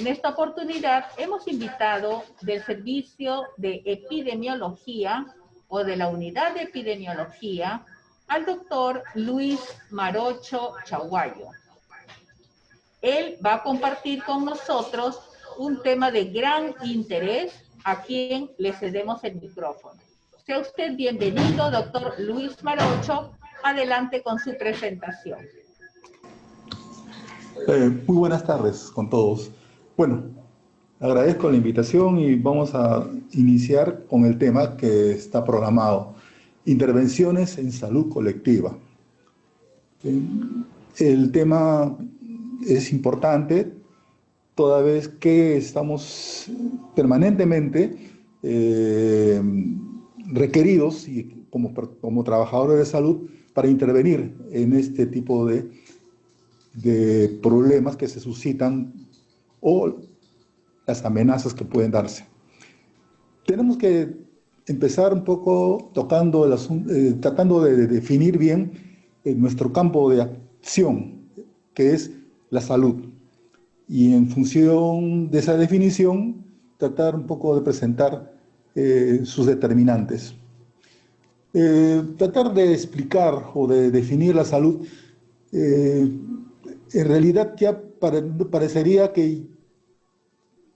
En esta oportunidad hemos invitado del Servicio de Epidemiología o de la Unidad de Epidemiología al doctor Luis Marocho Chaguayo. Él va a compartir con nosotros un tema de gran interés a quien le cedemos el micrófono. Sea usted bienvenido, doctor Luis Marocho. Adelante con su presentación. Muy buenas tardes con todos. Bueno, agradezco la invitación y vamos a iniciar con el tema que está programado: intervenciones en salud colectiva. El tema es importante toda vez que estamos permanentemente requeridos y como trabajadores de salud para intervenir en este tipo de problemas que se suscitan o las amenazas que pueden darse. Tenemos que empezar un poco tocando el asunto, tratando de definir bien nuestro campo de acción, que es la salud. Y en función de esa definición, tratar un poco de presentar sus determinantes. Tratar de explicar o de definir la salud, en realidad ya parecería que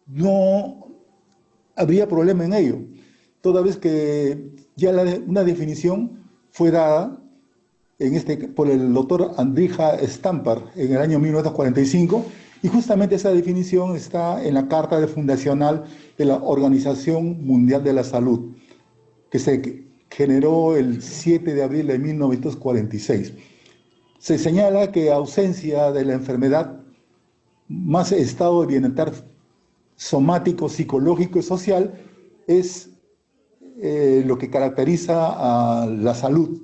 no habría problema en ello, toda vez que ya una definición fue dada por el doctor Andrija Stampar en el año 1945, y justamente esa definición está en la Carta Fundacional de la Organización Mundial de la Salud, que se generó el 7 de abril de 1946. Se señala que ausencia de la enfermedad, más estado de bienestar somático, psicológico y social, es lo que caracteriza a la salud,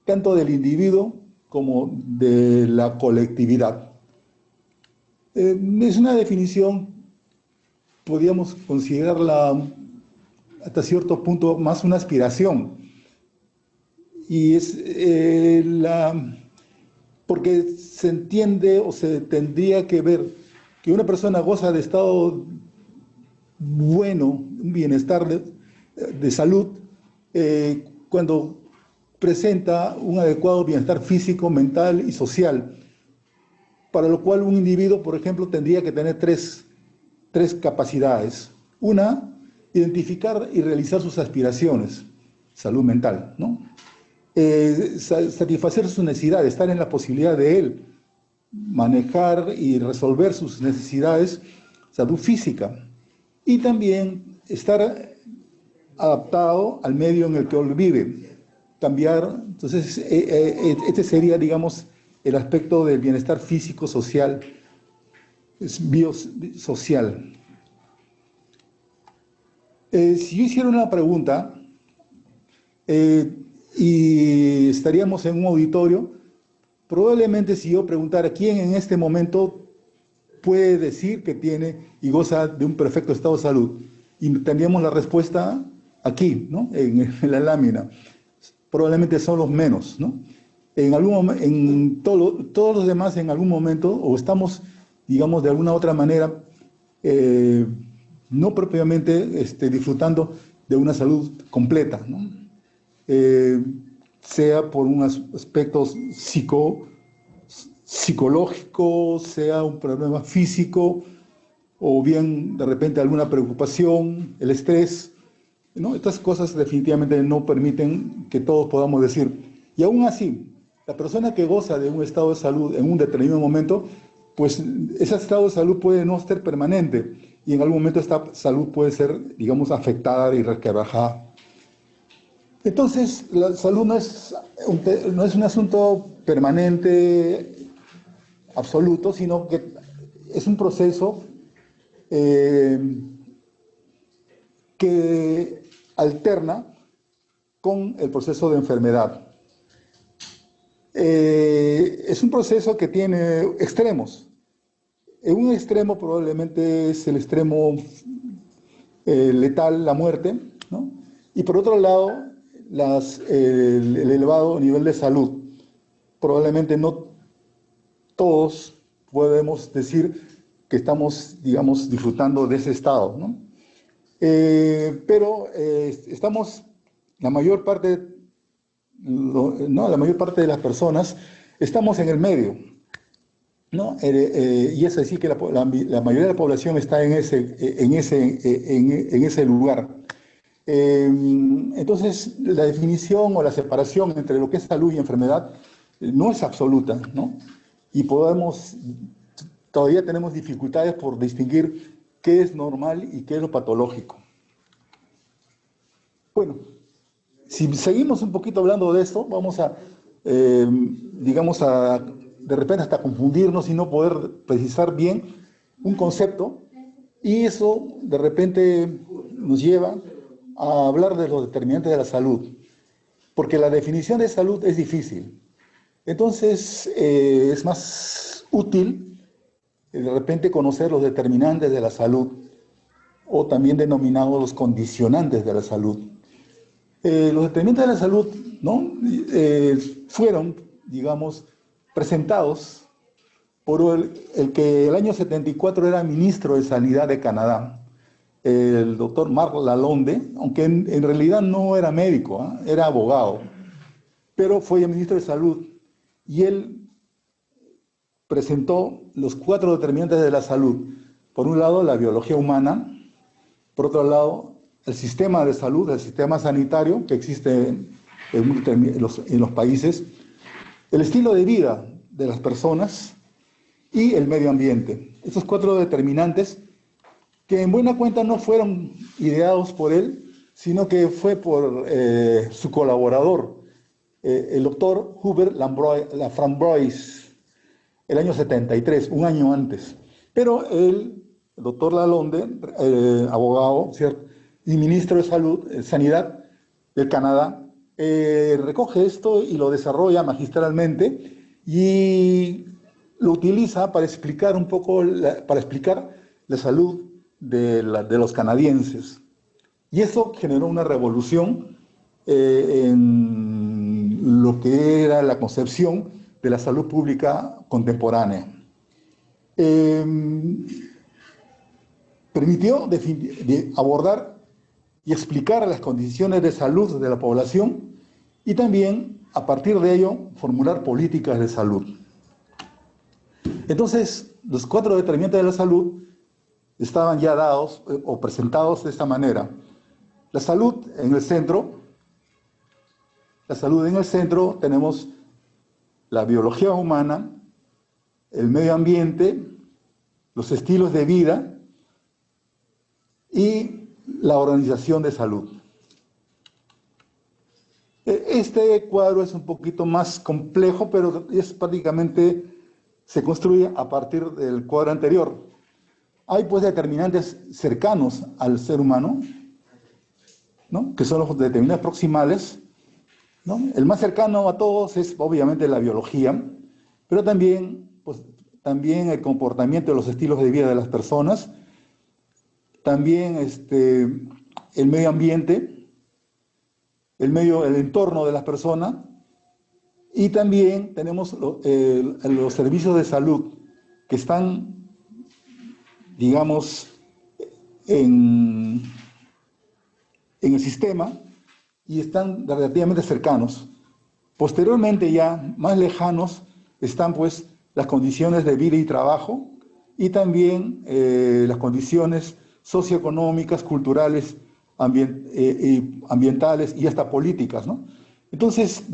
tanto del individuo como de la colectividad. Es una definición, podríamos considerarla hasta cierto punto más una aspiración, y es porque se entiende o se tendría que ver que una persona goza de estado bueno, un bienestar de salud, cuando presenta un adecuado bienestar físico, mental y social, para lo cual un individuo, por ejemplo, tendría que tener tres capacidades. Una, identificar y realizar sus aspiraciones, salud mental, ¿no? Satisfacer sus necesidades, estar en la posibilidad de él manejar y resolver sus necesidades, salud física, y también estar adaptado al medio en el que él vive, cambiar. Entonces, este sería, digamos, el aspecto del bienestar físico, social, biosocial. Si yo hiciera una pregunta, y estaríamos en un auditorio, probablemente si yo preguntara quién en este momento puede decir que tiene y goza de un perfecto estado de salud, y tendríamos la respuesta aquí, ¿no? en la lámina, probablemente son los menos, ¿no? Todos los demás en algún momento, o estamos, digamos, de alguna otra manera, no propiamente disfrutando de una salud completa, ¿no? Sea por un aspecto psicológico, sea un problema físico, o bien de repente alguna preocupación, el estrés, ¿no? Estas cosas definitivamente no permiten que todos podamos decir. Y aún así, la persona que goza de un estado de salud en un determinado momento, pues ese estado de salud puede no ser permanente, y en algún momento esta salud puede ser, digamos, afectada y resquebrajada. Entonces, la salud no es un asunto permanente, absoluto, sino que es un proceso que alterna con el proceso de enfermedad. Es un proceso que tiene extremos. En un extremo probablemente es el extremo letal, la muerte, ¿no? Y por otro lado, el elevado nivel de salud. Probablemente no todos podemos decir que estamos, digamos, disfrutando de ese estado, ¿no? Pero estamos, la mayor parte, ¿no? La mayor parte de las personas estamos en el medio, ¿no? Y es decir que la mayoría de la población está en ese lugar. Entonces, la definición o la separación entre lo que es salud y enfermedad no es absoluta, ¿no? Y todavía tenemos dificultades por distinguir qué es normal y qué es lo patológico. Bueno, si seguimos un poquito hablando de esto, vamos a, digamos, de repente hasta confundirnos y no poder precisar bien un concepto, y eso de repente nos lleva a hablar de los determinantes de la salud, porque la definición de salud es difícil. Entonces, es más útil de repente conocer los determinantes de la salud, o también denominados los condicionantes de la salud. Los determinantes de la salud, ¿no? Fueron, digamos, presentados por el que el año 74 era ministro de Sanidad de Canadá, el doctor Marc Lalonde, aunque en realidad no era médico, era abogado, pero fue el ministro de Salud, y él presentó los 4 determinantes de la salud. Por un lado, la biología humana; por otro lado, el sistema de salud, el sistema sanitario que existe en los países; el estilo de vida de las personas; y el medio ambiente. Estos 4 determinantes, que en buena cuenta no fueron ideados por él, sino que fue por su colaborador, el doctor Hubert Laframboise, el año 73, un año antes. Pero él, el doctor Lalonde, abogado, ¿cierto?, y ministro de Sanidad del Canadá, recoge esto y lo desarrolla magistralmente, y lo utiliza para explicar un poco, para explicar la salud de los canadienses. Y eso generó una revolución en lo que era la concepción de la salud pública contemporánea. Permitió abordar y explicar las condiciones de salud de la población, y también, a partir de ello, formular políticas de salud. Entonces, los 4 determinantes de la salud estaban ya dados o presentados de esta manera. La salud en el centro. La salud en el centro tenemos la biología humana, el medio ambiente, los estilos de vida y la organización de salud. Este cuadro es un poquito más complejo, pero es prácticamente, se construye a partir del cuadro anterior. Hay pues determinantes cercanos al ser humano, ¿no?, que son los determinantes proximales, ¿no? El más cercano a todos es obviamente la biología, pero también, pues, también el comportamiento de los estilos de vida de las personas, también el medio ambiente, el entorno de las personas, y también tenemos los servicios de salud que están, digamos, en el sistema, y están relativamente cercanos. Posteriormente, ya más lejanos, están pues las condiciones de vida y trabajo, y también las condiciones socioeconómicas, culturales, ambientales y hasta políticas, ¿no? Entonces,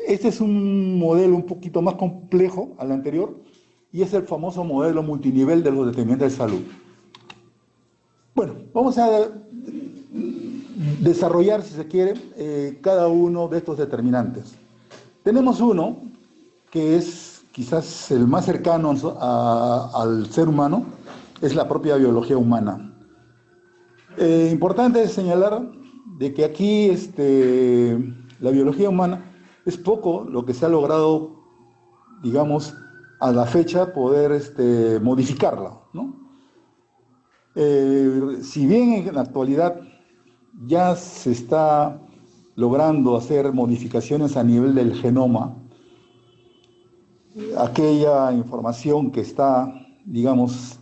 este es un modelo un poquito más complejo al anterior, y es el famoso modelo multinivel de los determinantes de salud. Bueno, vamos a desarrollar, si se quiere, cada uno de estos determinantes. Tenemos uno que es quizás el más cercano al ser humano, es la propia biología humana. Importante señalar de que aquí la biología humana es poco lo que se ha logrado, digamos, a la fecha poder modificarla, ¿no? Si bien en la actualidad ya se está logrando hacer modificaciones a nivel del genoma, aquella información que está, digamos,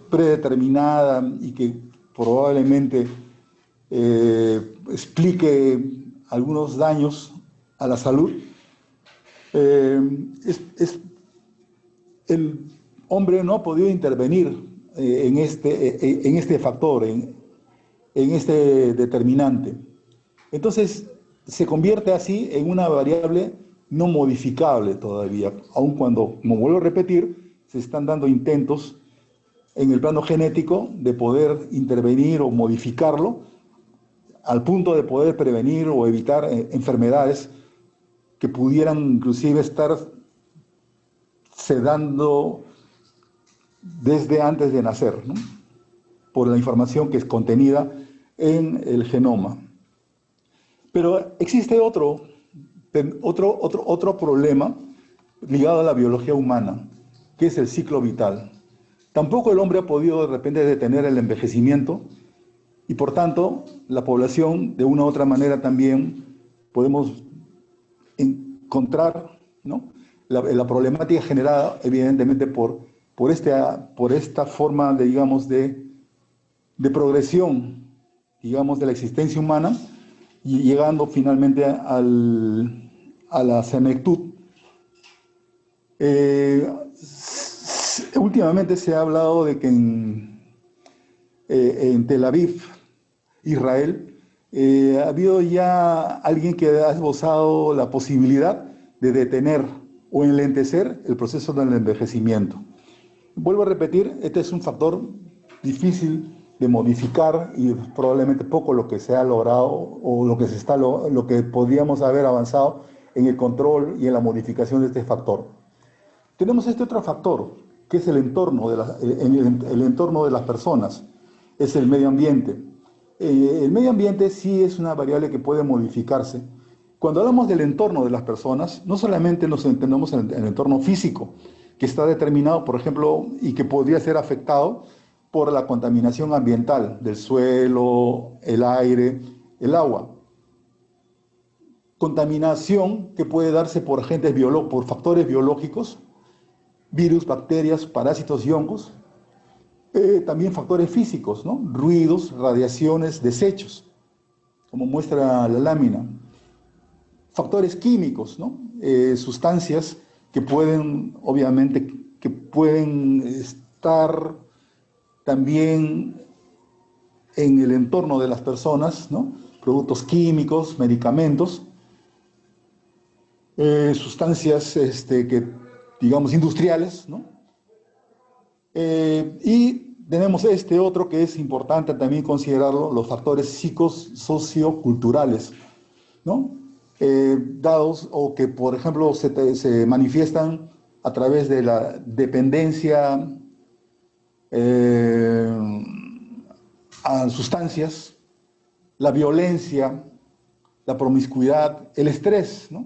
predeterminada y que probablemente explique algunos daños a la salud, el hombre no ha podido intervenir en este factor, en este determinante. Entonces, se convierte así en una variable no modificable todavía, aun cuando, como vuelvo a repetir, se están dando intentos en el plano genético de poder intervenir o modificarlo al punto de poder prevenir o evitar enfermedades que pudieran inclusive estar sedando desde antes de nacer, ¿no? Por la información que es contenida en el genoma. Pero existe otro problema ligado a la biología humana, que es el ciclo vital. Tampoco el hombre ha podido de repente detener el envejecimiento y por tanto la población de una u otra manera también podemos encontrar, ¿no?, la problemática generada evidentemente por esta forma de, digamos, de progresión, digamos, de la existencia humana, y llegando finalmente a la senectud. Últimamente se ha hablado de que en Tel Aviv, Israel, ha habido ya alguien que ha esbozado la posibilidad de detener o enlentecer el proceso del envejecimiento. Vuelvo a repetir, este es un factor difícil de modificar y probablemente poco lo que se ha logrado o lo que podríamos haber avanzado en el control y en la modificación de este factor. Tenemos este otro factor, que es el entorno de las personas, es el medio ambiente. El medio ambiente sí es una variable que puede modificarse. Cuando hablamos del entorno de las personas, no solamente nos entendemos en el entorno físico, que está determinado, por ejemplo, y que podría ser afectado por la contaminación ambiental del suelo, el aire, el agua. Contaminación que puede darse por factores biológicos, virus, bacterias, parásitos y hongos. También factores físicos, ¿no? Ruidos, radiaciones, desechos, como muestra la lámina. Factores químicos, ¿no? Sustancias que pueden, obviamente, estar también en el entorno de las personas, ¿no? Productos químicos, medicamentos, sustancias digamos, industriales, ¿no? Y tenemos otro que es importante también considerarlo, los factores socioculturales, ¿no? Dados o que, por ejemplo, se manifiestan a través de la dependencia a sustancias, la violencia, la promiscuidad, el estrés, ¿no?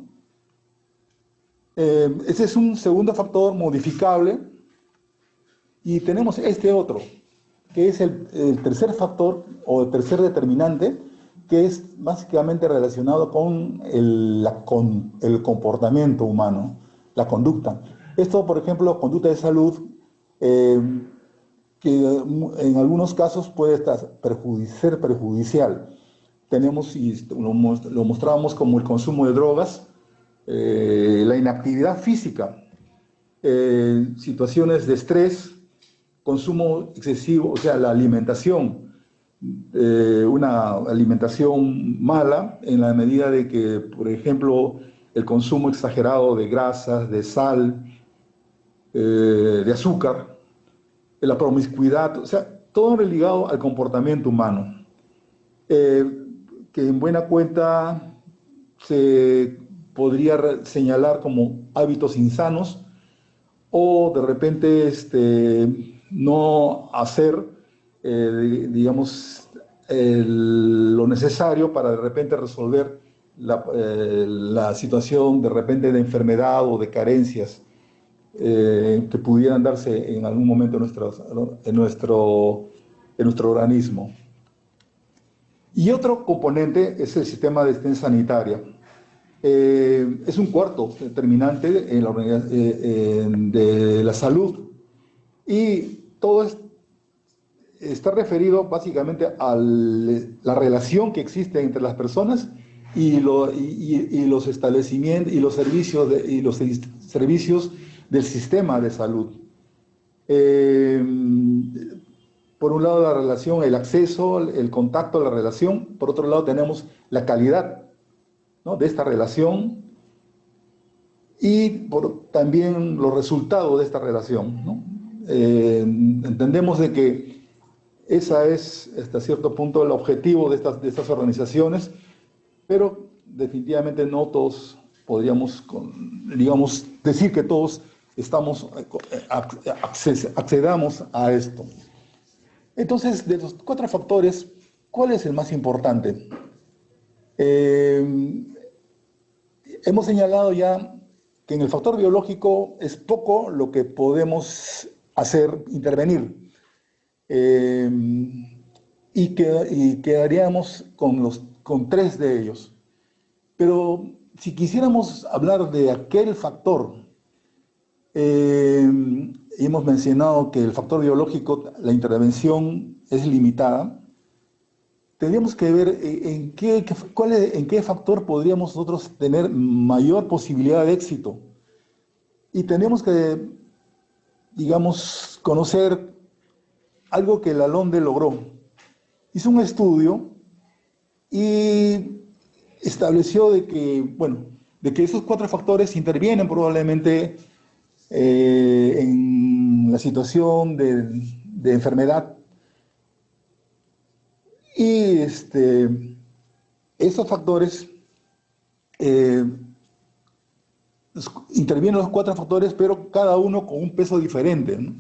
Ese es un segundo factor modificable. Y tenemos otro, que es el tercer factor o el tercer determinante, que es básicamente relacionado con el comportamiento humano, la conducta. Esto, por ejemplo, conducta de salud, que en algunos casos puede ser perjudicial. Tenemos, y lo mostrábamos, como el consumo de drogas, la inactividad física, situaciones de estrés, consumo excesivo, o sea, la alimentación, una alimentación mala en la medida de que, por ejemplo, el consumo exagerado de grasas, de sal, de azúcar, la promiscuidad, o sea, todo ligado al comportamiento humano, que en buena cuenta se podría señalar como hábitos insanos o de repente no hacer, digamos, lo necesario para de repente resolver la situación de repente de enfermedad o de carencias que pudieran darse en algún momento en nuestro organismo. Y otro componente es el sistema de asistencia sanitaria. Es un cuarto determinante en de la salud. Y todo está referido básicamente a la relación que existe entre las personas y los establecimientos y los servicios del sistema de salud. Por un lado la relación, el acceso, el contacto, la relación. Por otro lado tenemos la calidad, ¿no?, de esta relación y también los resultados de esta relación, ¿no? Entendemos de que esa es, hasta cierto punto, el objetivo de estas organizaciones, pero definitivamente no todos podríamos, digamos, decir que todos accedamos a esto. Entonces, de los 4 factores, ¿cuál es el más importante? Hemos señalado ya que en el factor biológico es poco lo que podemos hacer, intervenir, y quedaríamos con 3 de ellos. Pero si quisiéramos hablar de aquel factor, hemos mencionado que el factor biológico, la intervención es limitada. Tendríamos que ver en qué factor podríamos nosotros tener mayor posibilidad de éxito. Y tenemos que, digamos, conocer algo que Lalonde logró. Hizo un estudio y estableció de que esos 4 factores intervienen probablemente en la situación de enfermedad. Y estos factores, intervienen los 4 factores, pero cada uno con un peso diferente, ¿no?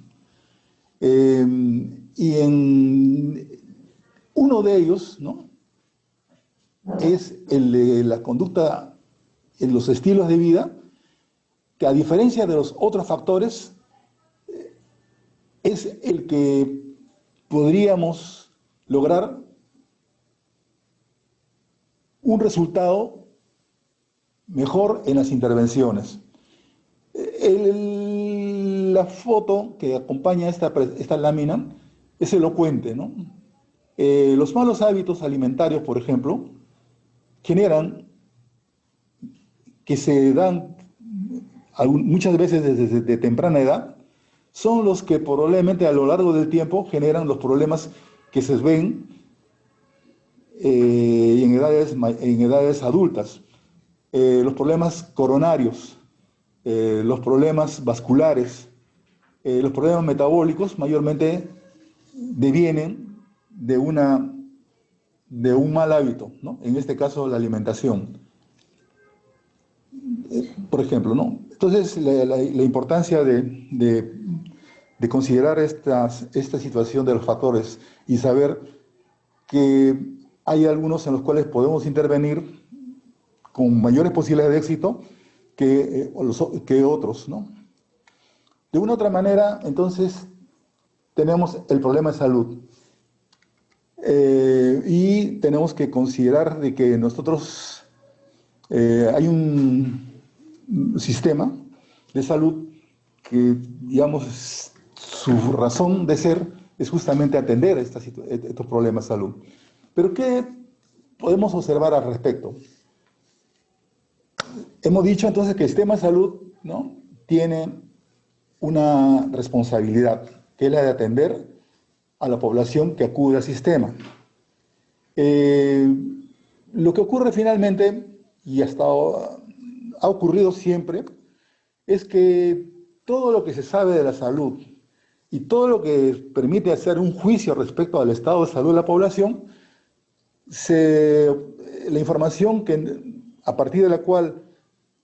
Y en uno de ellos, ¿no?, es el de la conducta en los estilos de vida, que a diferencia de los otros factores, es el que podríamos lograr un resultado mejor en las intervenciones. La foto que acompaña esta lámina es elocuente, ¿no? Los malos hábitos alimentarios, por ejemplo, generan que se dan muchas veces desde temprana edad, son los que probablemente a lo largo del tiempo generan los problemas que se ven en edades adultas. Los problemas coronarios, los problemas vasculares, los problemas metabólicos mayormente devienen de un mal hábito, ¿no? En este caso, la alimentación, por ejemplo, ¿no? Entonces, la importancia de considerar esta situación de los factores y saber que hay algunos en los cuales podemos intervenir con mayores posibilidades de éxito que otros, ¿no? De una u otra manera, entonces, tenemos el problema de salud. Y tenemos que considerar de que nosotros hay un sistema de salud que, digamos, su razón de ser es justamente atender estos problemas de salud. Pero ¿qué podemos observar al respecto? Hemos dicho entonces que el sistema de salud, ¿no?, tiene una responsabilidad, que es la de atender a la población que acude al sistema. Lo que ocurre finalmente, y ha ocurrido siempre, es que todo lo que se sabe de la salud y todo lo que permite hacer un juicio respecto al estado de salud de la población, la información a partir de la cual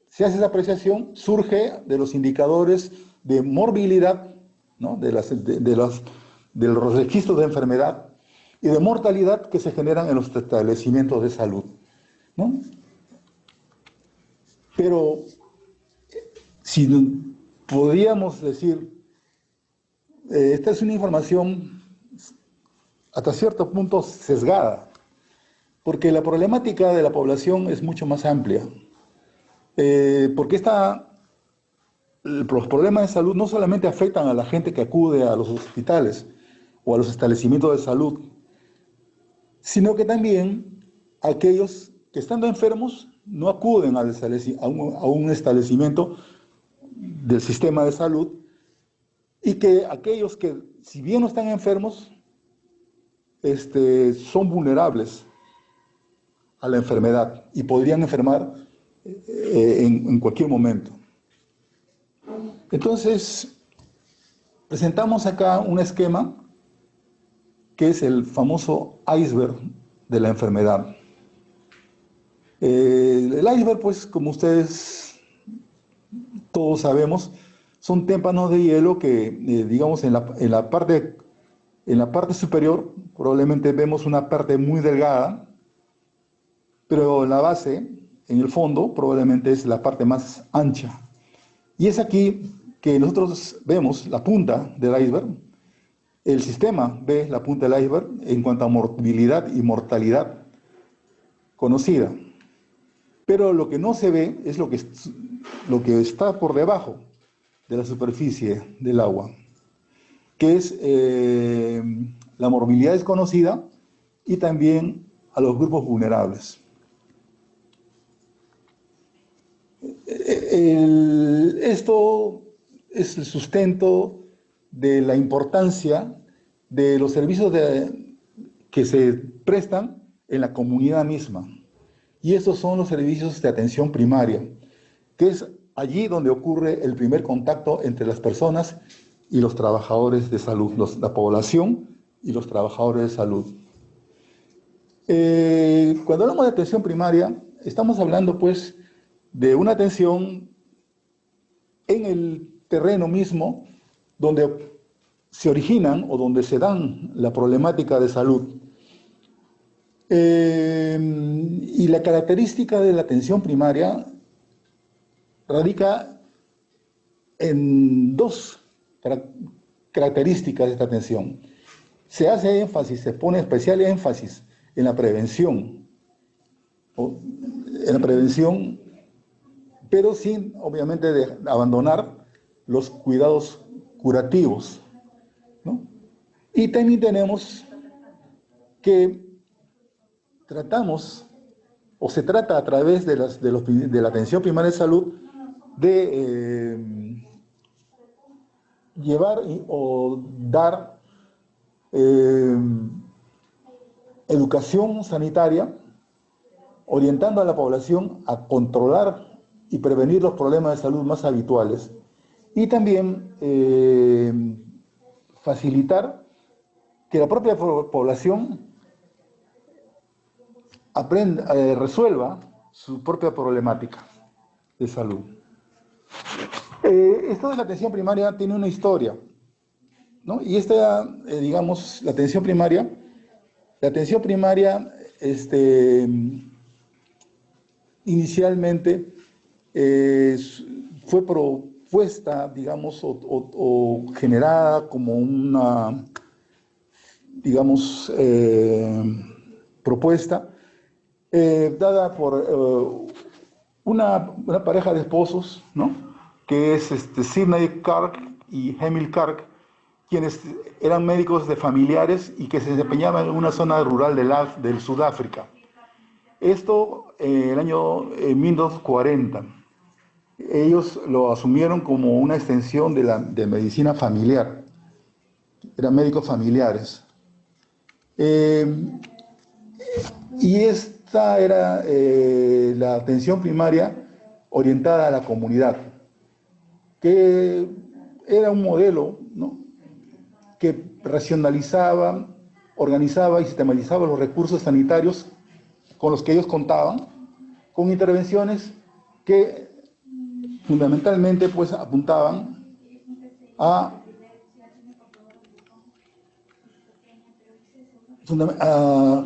se hace esa apreciación surge de los indicadores de morbilidad, ¿no?, de los registros de enfermedad y de mortalidad que se generan en los establecimientos de salud, ¿no? Pero si podríamos decir, esta es una información hasta cierto punto sesgada, porque la problemática de la población es mucho más amplia, porque los problemas de salud no solamente afectan a la gente que acude a los hospitales o a los establecimientos de salud, sino que también aquellos que estando enfermos no acuden a un establecimiento del sistema de salud, y que aquellos que, si bien no están enfermos, son vulnerables a la enfermedad y podrían enfermar en cualquier momento. Entonces, presentamos acá un esquema que es el famoso iceberg de la enfermedad. El iceberg, pues, como ustedes todos sabemos, son témpanos de hielo que, digamos, en la parte superior probablemente vemos una parte muy delgada, pero en la base, en el fondo, probablemente es la parte más ancha. Y es aquí que nosotros vemos la punta del iceberg. El sistema ve la punta del iceberg en cuanto a morbilidad y mortalidad conocida. Pero lo que no se ve es lo que está por debajo de la superficie del agua, que es la morbilidad desconocida y también a los grupos vulnerables. Esto es el sustento de la importancia de los servicios que se prestan en la comunidad misma. Y estos son los servicios de atención primaria, que es allí donde ocurre el primer contacto entre las personas y los trabajadores de salud, la población y los trabajadores de salud. Cuando hablamos de atención primaria, estamos hablando pues de una atención en el terreno mismo donde se originan o donde se dan la problemática de salud. Y la característica de la atención primaria radica en dos características de esta atención. Se hace énfasis, se pone especial énfasis en la prevención, pero sin, obviamente, abandonar los cuidados curativos, ¿no? Y también tenemos que tratamos, o se trata a través de la atención primaria de salud, de llevar o dar educación sanitaria, orientando a la población a controlar y prevenir los problemas de salud más habituales, y también facilitar que la propia población resuelva su propia problemática de salud. Esto de la atención primaria tiene una historia, ¿no? Y esta, digamos, la atención primaria inicialmente fue propuesta, digamos, o generada como una, digamos, propuesta dada por una pareja de esposos, ¿no? Que es Sidney Kark y Emil Kark, quienes eran médicos de familiares y que se desempeñaban en una zona rural del Sudáfrica. Esto en el año 1940. Ellos lo asumieron como una extensión de medicina familiar. Eran médicos familiares. Y esta era la atención primaria orientada a la comunidad, que era un modelo, ¿no?, que racionalizaba, organizaba y sistematizaba los recursos sanitarios con los que ellos contaban, con intervenciones que fundamentalmente pues apuntaban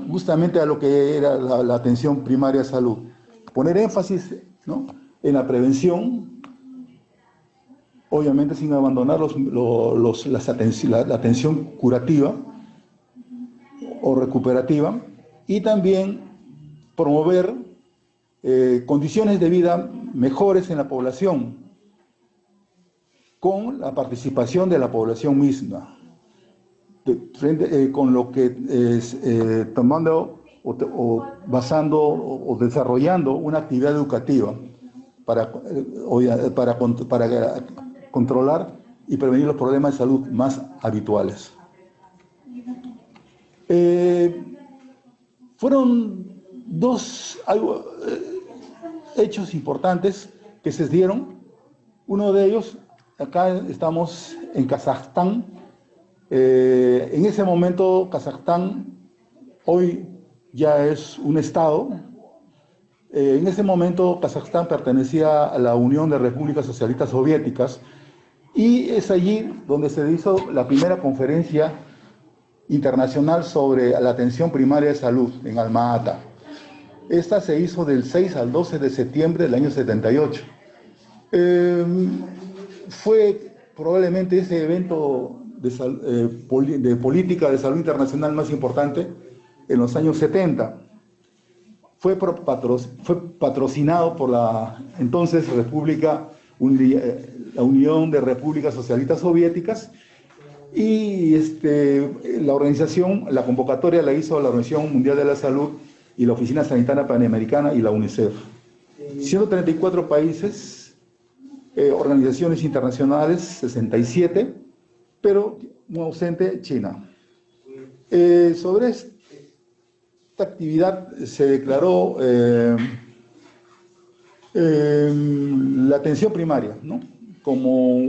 justamente a lo que era la atención primaria de salud. Poner énfasis, ¿no?, en la prevención, obviamente sin abandonar la atención curativa o recuperativa, y también promover condiciones de vida mejores en la población, con la participación de la población misma, con lo que es tomando o basando o desarrollando una actividad educativa para controlar y prevenir los problemas de salud más habituales. Fueron dos hechos importantes que se dieron. Uno de ellos, acá estamos en Kazajstán. En ese momento, Kazajstán hoy ya es un estado. En ese momento, Kazajstán pertenecía a la Unión de Repúblicas Socialistas Soviéticas y es allí donde se hizo la primera conferencia internacional sobre la atención primaria de salud en Alma-Ata. Esta se hizo del 6 al 12 de septiembre del año 78. Fue probablemente ese evento de política de salud internacional más importante en los años 70. Fue patrocinado por la entonces la Unión de Repúblicas Socialistas Soviéticas, y la convocatoria la hizo la Organización Mundial de la Salud y la Oficina Sanitaria Panamericana y la UNICEF. 134 países, organizaciones internacionales, 67, pero muy ausente China. Sobre esta actividad se declaró la atención primaria, ¿no?, como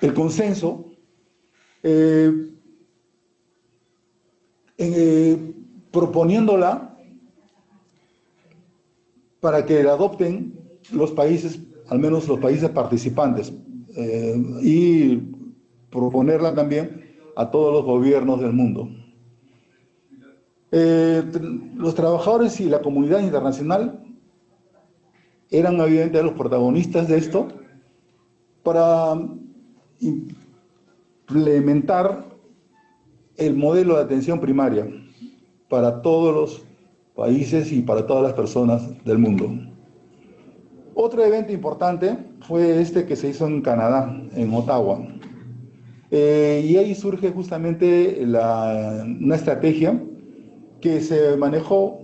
el consenso proponiéndola para que la adopten los países, al menos los países participantes, y proponerla también a todos los gobiernos del mundo. Los trabajadores y la comunidad internacional eran evidentemente los protagonistas de esto para implementar el modelo de atención primaria para todos los países y para todas las personas del mundo. Otro evento importante fue este que se hizo en Canadá, en Ottawa. Y ahí surge justamente una estrategia que se manejó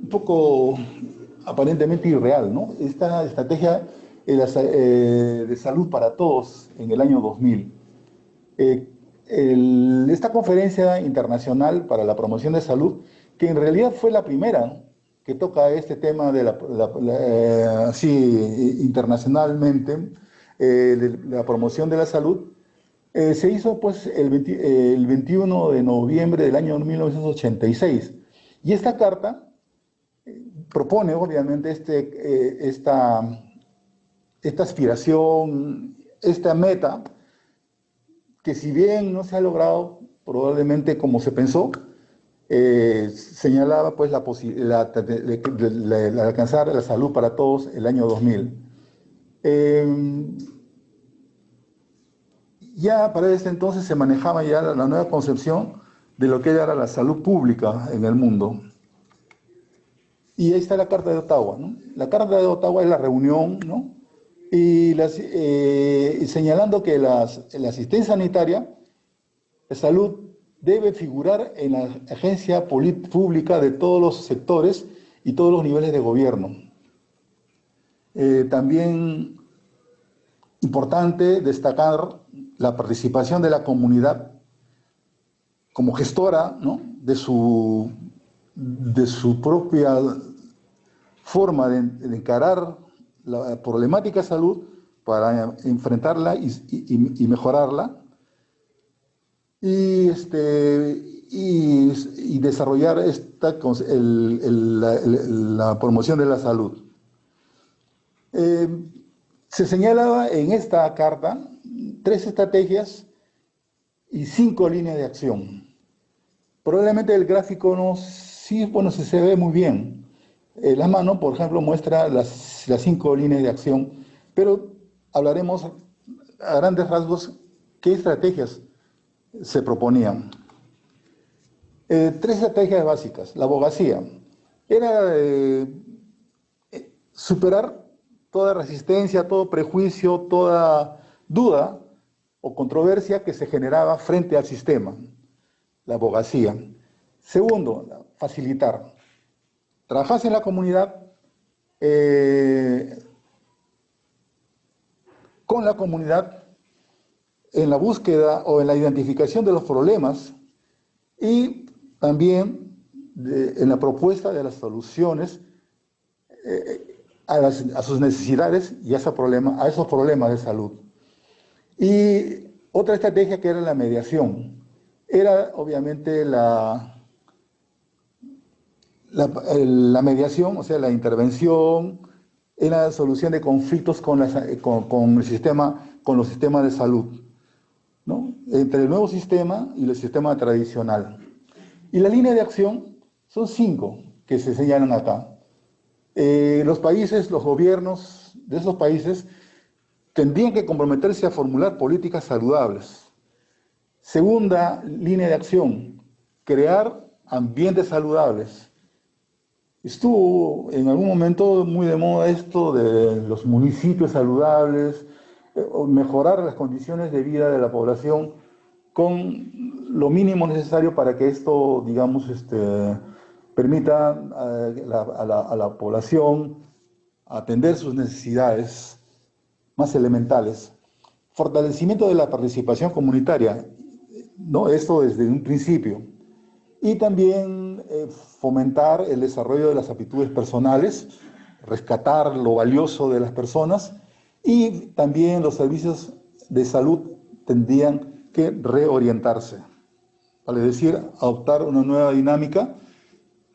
un poco aparentemente irreal, ¿no? Esta estrategia de salud para todos en el año 2000. Esta conferencia internacional para la promoción de salud, que en realidad fue la primera que toca este tema de internacionalmente, de la promoción de la salud, se hizo pues el 21 de noviembre del año 1986. Y esta carta propone obviamente esta aspiración, esta meta, que si bien no se ha logrado probablemente como se pensó, señalaba pues la posibilidad de alcanzar la salud para todos el año 2000. Ya para ese entonces se manejaba ya la nueva concepción de lo que era la salud pública en el mundo. Y ahí está la Carta de Ottawa, ¿no? La Carta de Ottawa es la reunión, ¿no?, y señalando que la asistencia sanitaria de salud debe figurar en la agencia pública de todos los sectores y todos los niveles de gobierno. También importante destacar la participación de la comunidad como gestora, ¿no?, de su propia forma de encarar la problemática de salud para enfrentarla y mejorarla, y desarrollar la promoción de la salud. Se señalaba en esta carta 3 estrategias y 5 líneas de acción. Probablemente el gráfico se ve muy bien. La mano, por ejemplo, muestra las 5 líneas de acción, pero hablaremos a grandes rasgos qué estrategias se proponían. 3 estrategias básicas. La abogacía era superar toda resistencia, todo prejuicio, toda duda o controversia que se generaba frente al sistema, la abogacía. Segundo, facilitar. Trabajarse en la comunidad, con la comunidad, en la búsqueda o en la identificación de los problemas y también en la propuesta de las soluciones a sus necesidades y a esos problemas de salud. Y otra estrategia que era la mediación. Era obviamente la mediación, o sea, la intervención en la solución de conflictos con los sistemas de salud, ¿no? Entre el nuevo sistema y el sistema tradicional. Y la línea de acción son 5 que se señalan acá. Los gobiernos de esos países tendrían que comprometerse a formular políticas saludables. Segunda línea de acción, crear ambientes saludables. Estuvo en algún momento muy de moda esto de los municipios saludables, mejorar las condiciones de vida de la población con lo mínimo necesario para que esto, digamos, permita a la población atender sus necesidades más elementales. Fortalecimiento de la participación comunitaria, ¿no? Esto desde un principio. Y también fomentar el desarrollo de las aptitudes personales, rescatar lo valioso de las personas, y también los servicios de salud tendrían que reorientarse, vale decir, adoptar una nueva dinámica,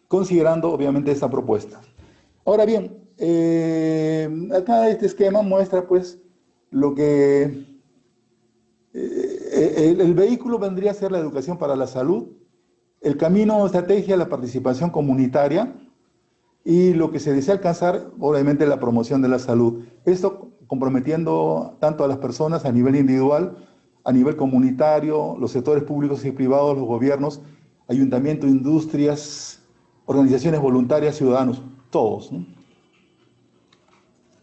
considerando obviamente esta propuesta. Ahora bien, acá este esquema muestra pues lo que el vehículo vendría a ser la educación para la salud, el camino o estrategia, la participación comunitaria, y lo que se desea alcanzar, obviamente, la promoción de la salud. Esto comprometiendo tanto a las personas a nivel individual, a nivel comunitario, los sectores públicos y privados, los gobiernos, ayuntamientos, industrias, organizaciones voluntarias, ciudadanos, todos, ¿no?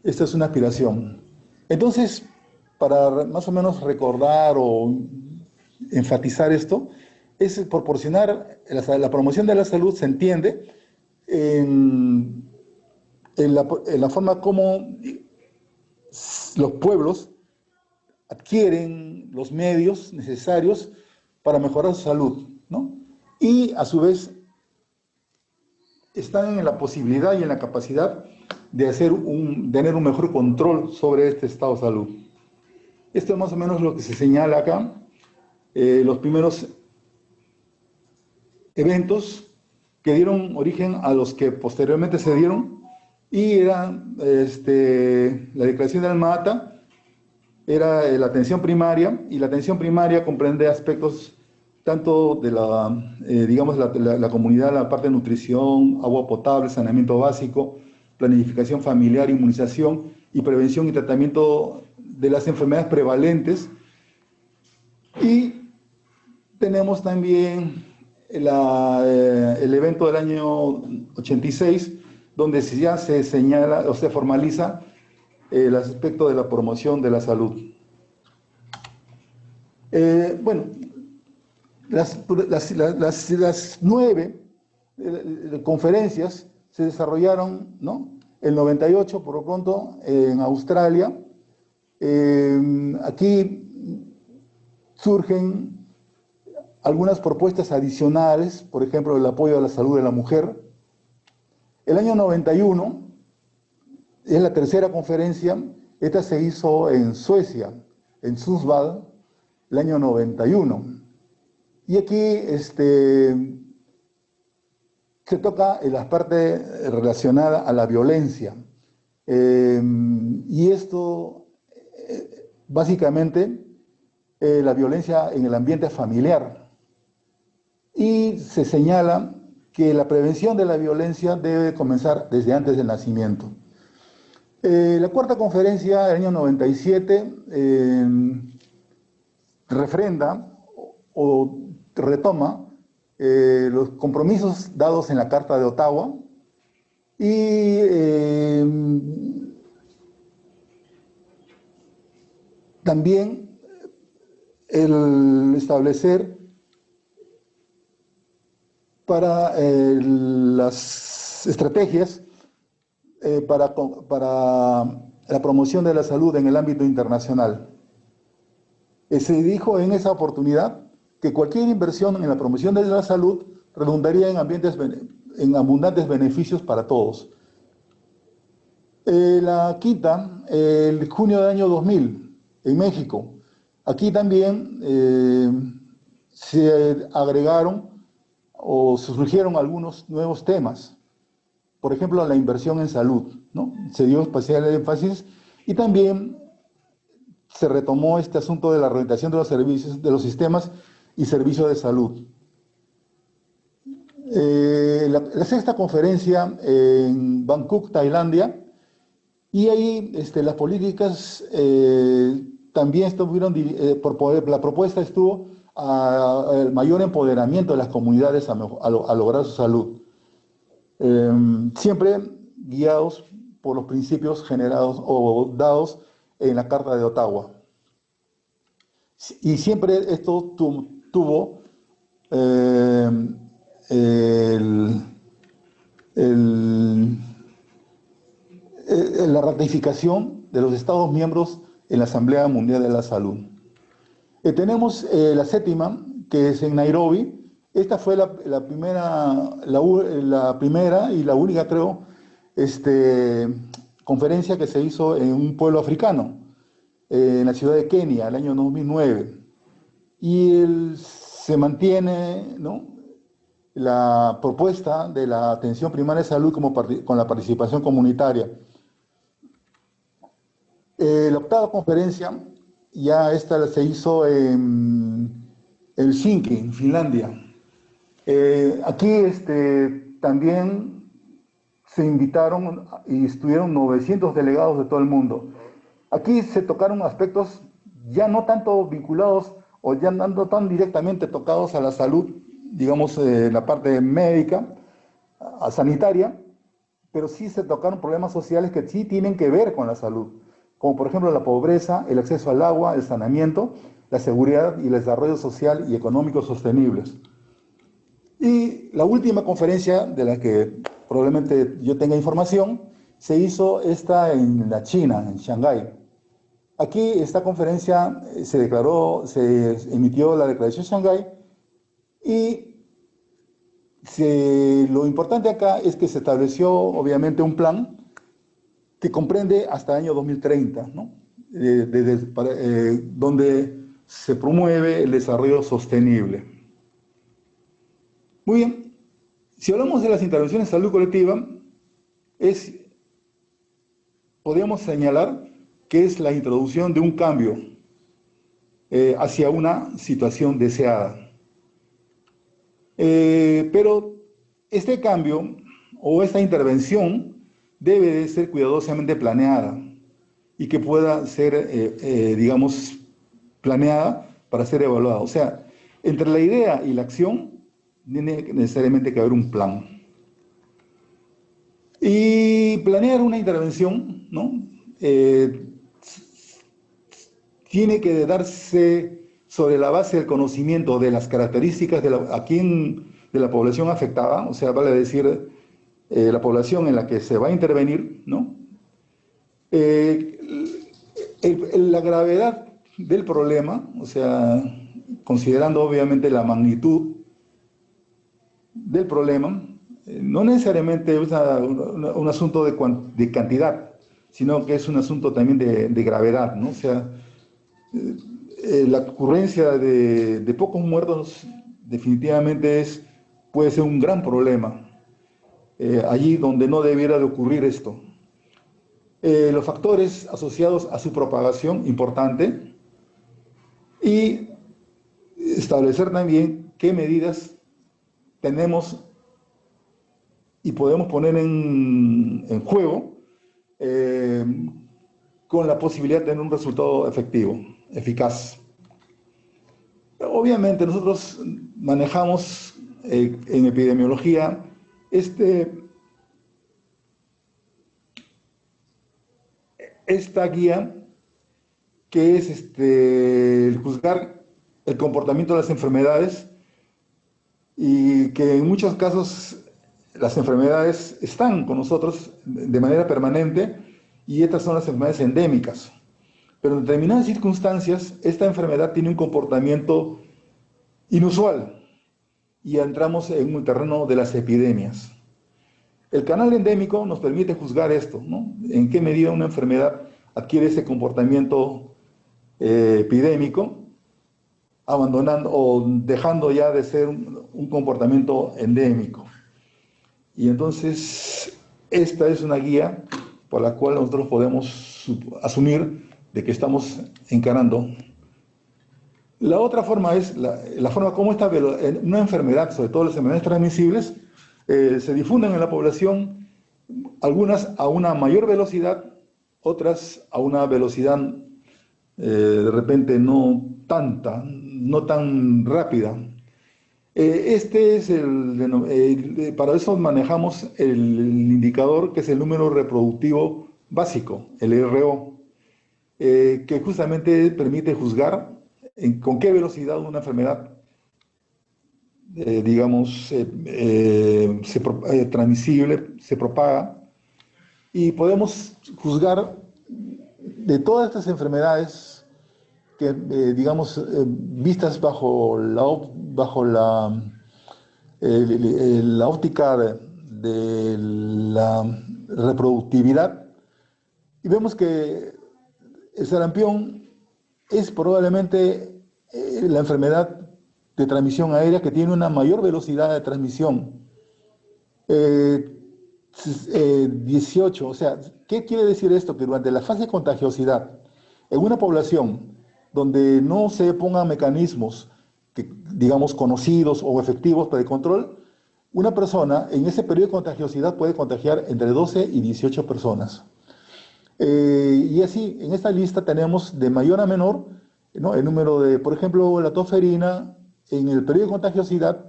Esta es una aspiración. Entonces, para más o menos recordar o enfatizar esto, es proporcionar la promoción de la salud, se entiende en la forma como los pueblos adquieren los medios necesarios para mejorar su salud, ¿no? Y a su vez están en la posibilidad y en la capacidad de tener un mejor control sobre este estado de salud. Esto es más o menos lo que se señala acá. Los primeros eventos que dieron origen a los que posteriormente se dieron, y era la declaración de Alma-Ata, era la atención primaria, y la atención primaria comprende aspectos tanto de digamos, la comunidad, la parte de nutrición, agua potable, saneamiento básico, planificación familiar, inmunización y prevención y tratamiento de las enfermedades prevalentes. Y tenemos también el evento del año 86, donde ya se señala o se formaliza el aspecto de la promoción de la salud. Bueno, las 9 conferencias se desarrollaron, ¿no? El 98, por lo pronto, en Australia. Aquí surgen algunas propuestas adicionales, por ejemplo, el apoyo a la salud de la mujer. El año 91 es la tercera conferencia. Esta se hizo en Suecia, en Sundsvall, el año 91. Y aquí se toca la parte relacionada a la violencia. Y esto, básicamente, la violencia en el ambiente familiar. Y se señala que la prevención de la violencia debe comenzar desde antes del nacimiento. La cuarta conferencia del año 97 refrenda o retoma los compromisos dados en la Carta de Ottawa y también el establecer para las estrategias para la promoción de la salud en el ámbito internacional. Se dijo en esa oportunidad que cualquier inversión en la promoción de la salud redundaría en abundantes beneficios para todos. La quinta, el junio del año 2000, en México. Aquí también se agregaron o surgieron algunos nuevos temas. Por ejemplo, la inversión en salud, ¿no? Se dio especial énfasis y también se retomó este asunto de la reorientación de los servicios, de los sistemas y servicios de salud. La sexta conferencia en Bangkok, Tailandia, y ahí las políticas también estuvieron, la propuesta estuvo al mayor empoderamiento de las comunidades a lograr su salud. Siempre guiados por los principios generados o dados en la Carta de Ottawa. Y siempre esto tuvo la ratificación de los Estados miembros en la Asamblea Mundial de la Salud. Tenemos la séptima, que es en Nairobi. Esta fue la primera y la única, creo, conferencia que se hizo en un pueblo africano, en la ciudad de Kenia, el año 2009. Y se mantiene, ¿no?, la propuesta de la atención primaria de salud con la participación comunitaria. La octava conferencia, ya esta se hizo en Helsinki, en Finlandia. Aquí también se invitaron y estuvieron 900 delegados de todo el mundo. Aquí se tocaron aspectos ya no tanto vinculados o ya no tan directamente tocados a la salud, digamos, la parte médica, sanitaria, pero sí se tocaron problemas sociales que sí tienen que ver con la salud, como por ejemplo la pobreza, el acceso al agua, el saneamiento, la seguridad y el desarrollo social y económico sostenibles. Y la última conferencia de la que probablemente yo tenga información, se hizo esta en la China, en Shanghái. Aquí esta conferencia se emitió la Declaración de Shanghái y lo importante acá es que se estableció obviamente un plan que comprende hasta el año 2030, ¿no? Donde se promueve el desarrollo sostenible. Muy bien, si hablamos de las intervenciones en salud colectiva, podríamos señalar que es la introducción de un cambio hacia una situación deseada. Pero este cambio o esta intervención debe de ser cuidadosamente planeada y que pueda ser, digamos, planeada para ser evaluada. O sea, entre la idea y la acción tiene necesariamente que haber un plan. Y planear una intervención, ¿no?, tiene que darse sobre la base del conocimiento de las características de la población afectada, o sea, vale decir, la población en la que se va a intervenir, ¿no? La gravedad del problema, o sea, considerando obviamente la magnitud del problema, no necesariamente es un asunto de cantidad, sino que es un asunto también de gravedad, ¿no? O sea, la ocurrencia de pocos muertos definitivamente puede ser un gran problema allí donde no debiera de ocurrir esto. Los factores asociados a su propagación, importante, y establecer también qué medidas tenemos y podemos poner en juego con la posibilidad de tener un resultado efectivo, eficaz. Obviamente nosotros manejamos en epidemiología esta guía que es el juzgar el comportamiento de las enfermedades, y que en muchos casos las enfermedades están con nosotros de manera permanente, y estas son las enfermedades endémicas. Pero en determinadas circunstancias, esta enfermedad tiene un comportamiento inusual y entramos en un terreno de las epidemias. El canal endémico nos permite juzgar esto, ¿no? En qué medida una enfermedad adquiere ese comportamiento epidémico, abandonando o dejando ya de ser un comportamiento endémico. Y entonces, esta es una guía por la cual nosotros podemos asumir de que estamos encarando. La otra forma es la forma como una enfermedad, sobre todo las enfermedades transmisibles, se difunden en la población, algunas a una mayor velocidad, otras a una velocidad de repente no tanta, no tan rápida. Para eso manejamos el indicador que es el número reproductivo básico, el RO, que justamente permite juzgar con qué velocidad una enfermedad, transmisible se propaga, y podemos juzgar de todas estas enfermedades que, vistas bajo la óptica de la reproductividad, y vemos que el sarampión es probablemente la enfermedad de transmisión aérea que tiene una mayor velocidad de transmisión. 18, o sea, ¿qué quiere decir esto? Que durante la fase de contagiosidad, en una población donde no se pongan mecanismos conocidos o efectivos para el control, una persona en ese periodo de contagiosidad puede contagiar entre 12 y 18 personas. Y así, en esta lista tenemos de mayor a menor, ¿no?, el número de, por ejemplo, la tosferina, en el periodo de contagiosidad,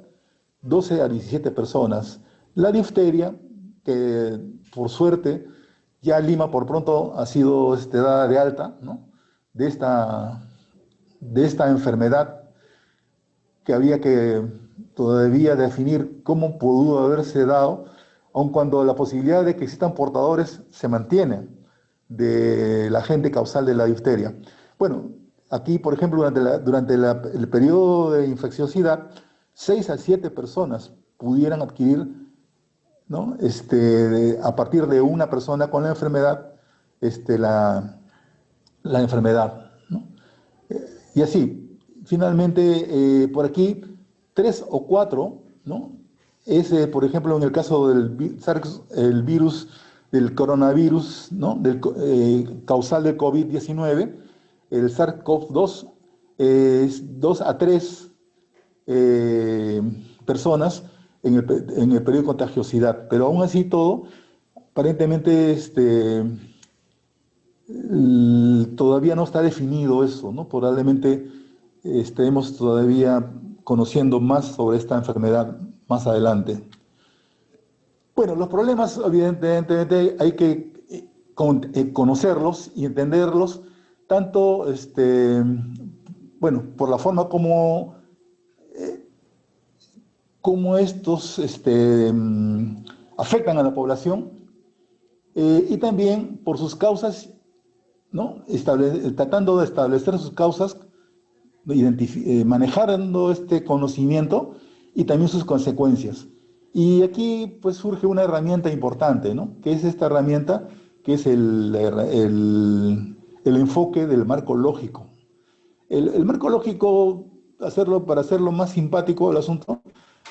12 a 17 personas. La difteria, que por suerte ya Lima por pronto ha sido dada de alta, ¿no?, de esta enfermedad, que había que todavía definir cómo pudo haberse dado, aun cuando la posibilidad de que existan portadores se mantiene de la agente causal de la difteria. Bueno, aquí, por ejemplo, durante el periodo de infecciosidad, 6 a 7 personas pudieran adquirir, ¿no?, a partir de una persona con la enfermedad, la enfermedad, ¿no? Y así, finalmente, por aquí, 3 o 4, ¿no? Por ejemplo, en el caso del el virus, del coronavirus, ¿no?, causal del COVID-19, el SARS-CoV-2, es 2 a 3 personas en el periodo de contagiosidad. Pero aún así todo, aparentemente, todavía no está definido eso, ¿no? Probablemente estemos todavía conociendo más sobre esta enfermedad más adelante. Bueno, los problemas, evidentemente, hay que conocerlos y entenderlos, tanto, por la forma como estos afectan a la población, y también por sus causas, ¿no?, tratando de establecer sus causas, manejando este conocimiento y también sus consecuencias. Y aquí pues surge una herramienta importante, ¿no?, que es esta herramienta, que es el enfoque del marco lógico. El marco lógico, para hacerlo más simpático el asunto,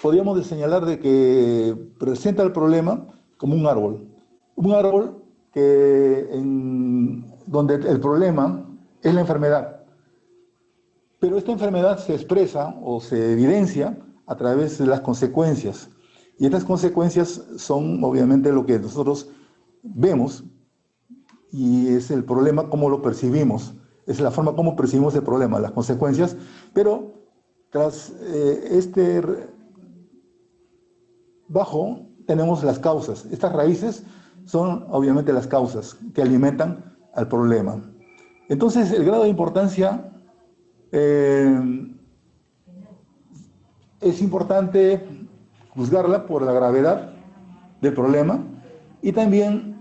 podríamos señalar de que presenta el problema como un árbol. Un árbol donde el problema es la enfermedad. Pero esta enfermedad se expresa o se evidencia a través de las consecuencias. Y estas consecuencias son obviamente lo que nosotros vemos, y es el problema cómo lo percibimos. Es la forma como percibimos el problema, las consecuencias. Pero tras bajo tenemos las causas. Estas raíces son obviamente las causas que alimentan al problema. Entonces, el grado de importancia es importante juzgarla por la gravedad del problema y también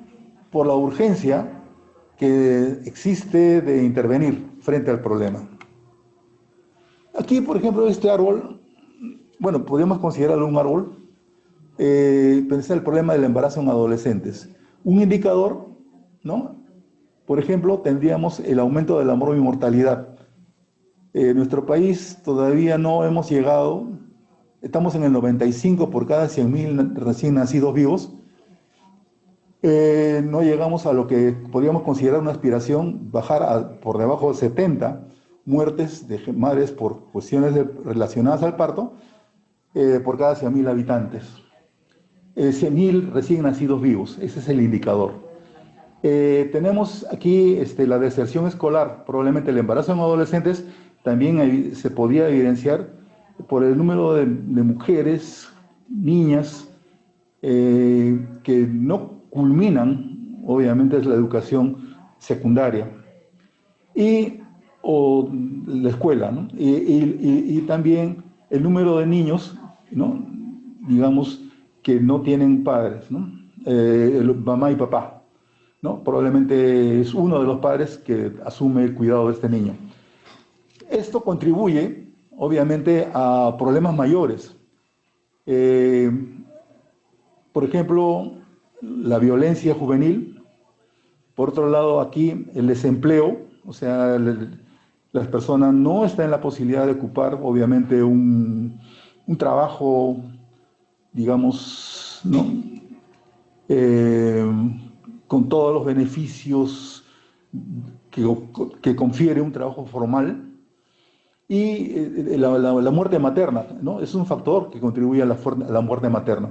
por la urgencia que existe de intervenir frente al problema. Aquí, por ejemplo, este árbol, bueno, podríamos considerarlo un árbol, pensar el problema del embarazo en adolescentes. Un indicador, ¿no? Por ejemplo, tendríamos el aumento de la mortalidad. En nuestro país todavía no hemos llegado, estamos en el 95 por cada 100.000 recién nacidos vivos. No llegamos a lo que podríamos considerar una aspiración, bajar por debajo de 70 muertes de madres por cuestiones relacionadas al parto por cada 100.000 habitantes. 100.000 recién nacidos vivos, ese es el indicador. Tenemos aquí la deserción escolar, probablemente el embarazo en adolescentes también se podría evidenciar por el número de mujeres, niñas, que no culminan, obviamente, es la educación secundaria o la escuela, ¿no? Y también el número de niños, ¿no? Digamos, que no tienen padres, ¿no? Mamá y papá, ¿no? Probablemente es uno de los padres que asume el cuidado de este niño. Esto contribuye, obviamente, a problemas mayores. Por ejemplo, la violencia juvenil. Por otro lado, aquí el desempleo, o sea, las personas no están en la posibilidad de ocupar, obviamente, un trabajo, digamos, ¿no? Con todos los beneficios que confiere un trabajo formal. Y la muerte materna, ¿no? Es un factor que contribuye a la muerte materna.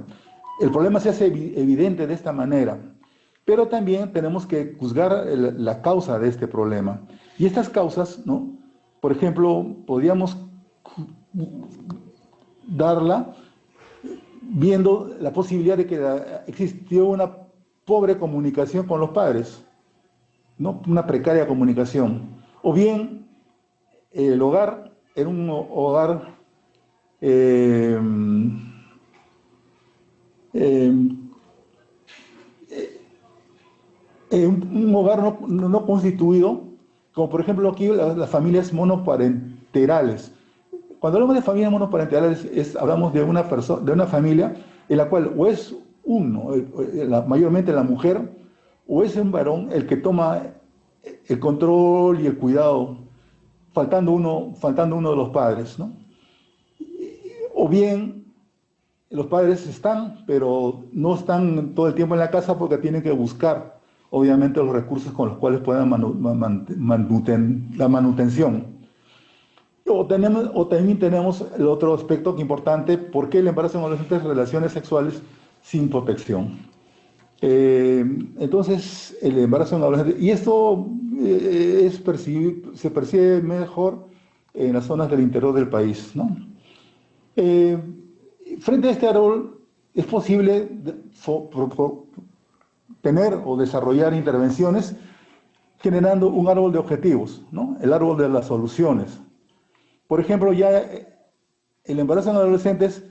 El problema se hace evidente de esta manera, pero también tenemos que juzgar la causa de este problema. Y estas causas, ¿no? Por ejemplo, podríamos darla viendo la posibilidad de que existió una pobre comunicación con los padres, ¿no? Una precaria comunicación. O bien, el hogar era un hogar un hogar no constituido, como por ejemplo aquí las familias monoparenterales. Cuando hablamos de familias monoparentales, hablamos de una familia en la cual o es uno, mayormente la mujer, o es un varón el que toma el control y el cuidado, faltando uno de los padres, ¿no? O bien los padres están, pero no están todo el tiempo en la casa porque tienen que buscar, obviamente, los recursos con los cuales puedan la manutención. O también tenemos el otro aspecto que es importante: ¿por qué el embarazo en adolescentes? Relaciones sexuales sin protección. Entonces, el embarazo en adolescentes, y esto se percibe mejor en las zonas del interior del país, ¿no? Frente a este árbol es posible tener o desarrollar intervenciones generando un árbol de objetivos, ¿no? El árbol de las soluciones. Por ejemplo, ya el embarazo en adolescentes,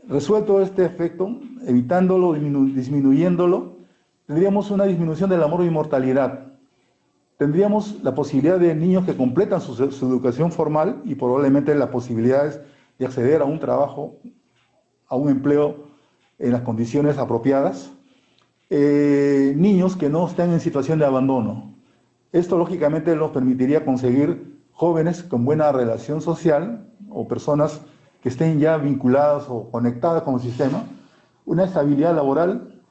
resuelto este efecto, evitándolo, disminuyéndolo, tendríamos una disminución de la mortalidad. Tendríamos la posibilidad de niños que completan su educación formal y probablemente las posibilidades de acceder a un trabajo, a un empleo en las condiciones apropiadas. Niños que no estén en situación de abandono. Esto lógicamente nos permitiría conseguir jóvenes con buena relación social o personas que estén ya vinculadas o conectadas con el sistema, una estabilidad laboral,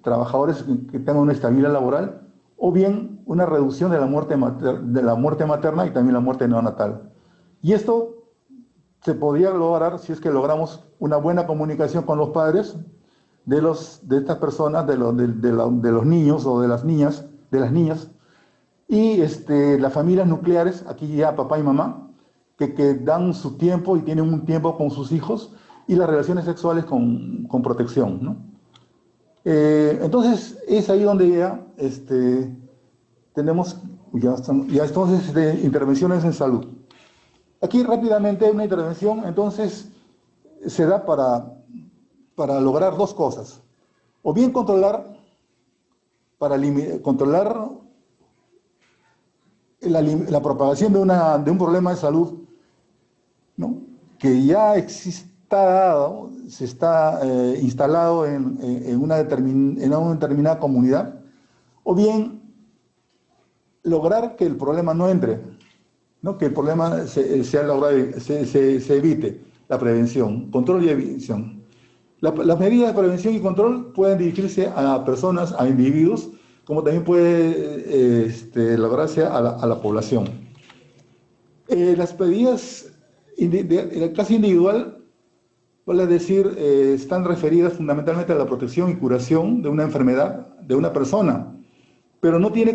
trabajadores que tengan una estabilidad laboral, o bien una reducción de la muerte materna y también la muerte neonatal. Y esto se podría lograr si es que logramos una buena comunicación con los padres de estas personas, de los niños o de las niñas, y las familias nucleares, aquí ya papá y mamá, que dan su tiempo y tienen un tiempo con sus hijos, y las relaciones sexuales con protección, ¿no? Entonces es ahí donde ya tenemos, ya entonces, de intervenciones en salud. Aquí rápidamente una intervención, entonces, se da para lograr dos cosas. O bien controlar la propagación de un problema de salud, ¿no?, que ya se está instalado en una determinada comunidad, o bien lograr que el problema no entre, ¿no?, que el problema se evite, la prevención, control y evitación. Las medidas de prevención y control pueden dirigirse a personas, a individuos, como también puede lograrse a la población. Las medidas de clase individual, vale decir, están referidas fundamentalmente a la protección y curación de una enfermedad de una persona, pero no tiene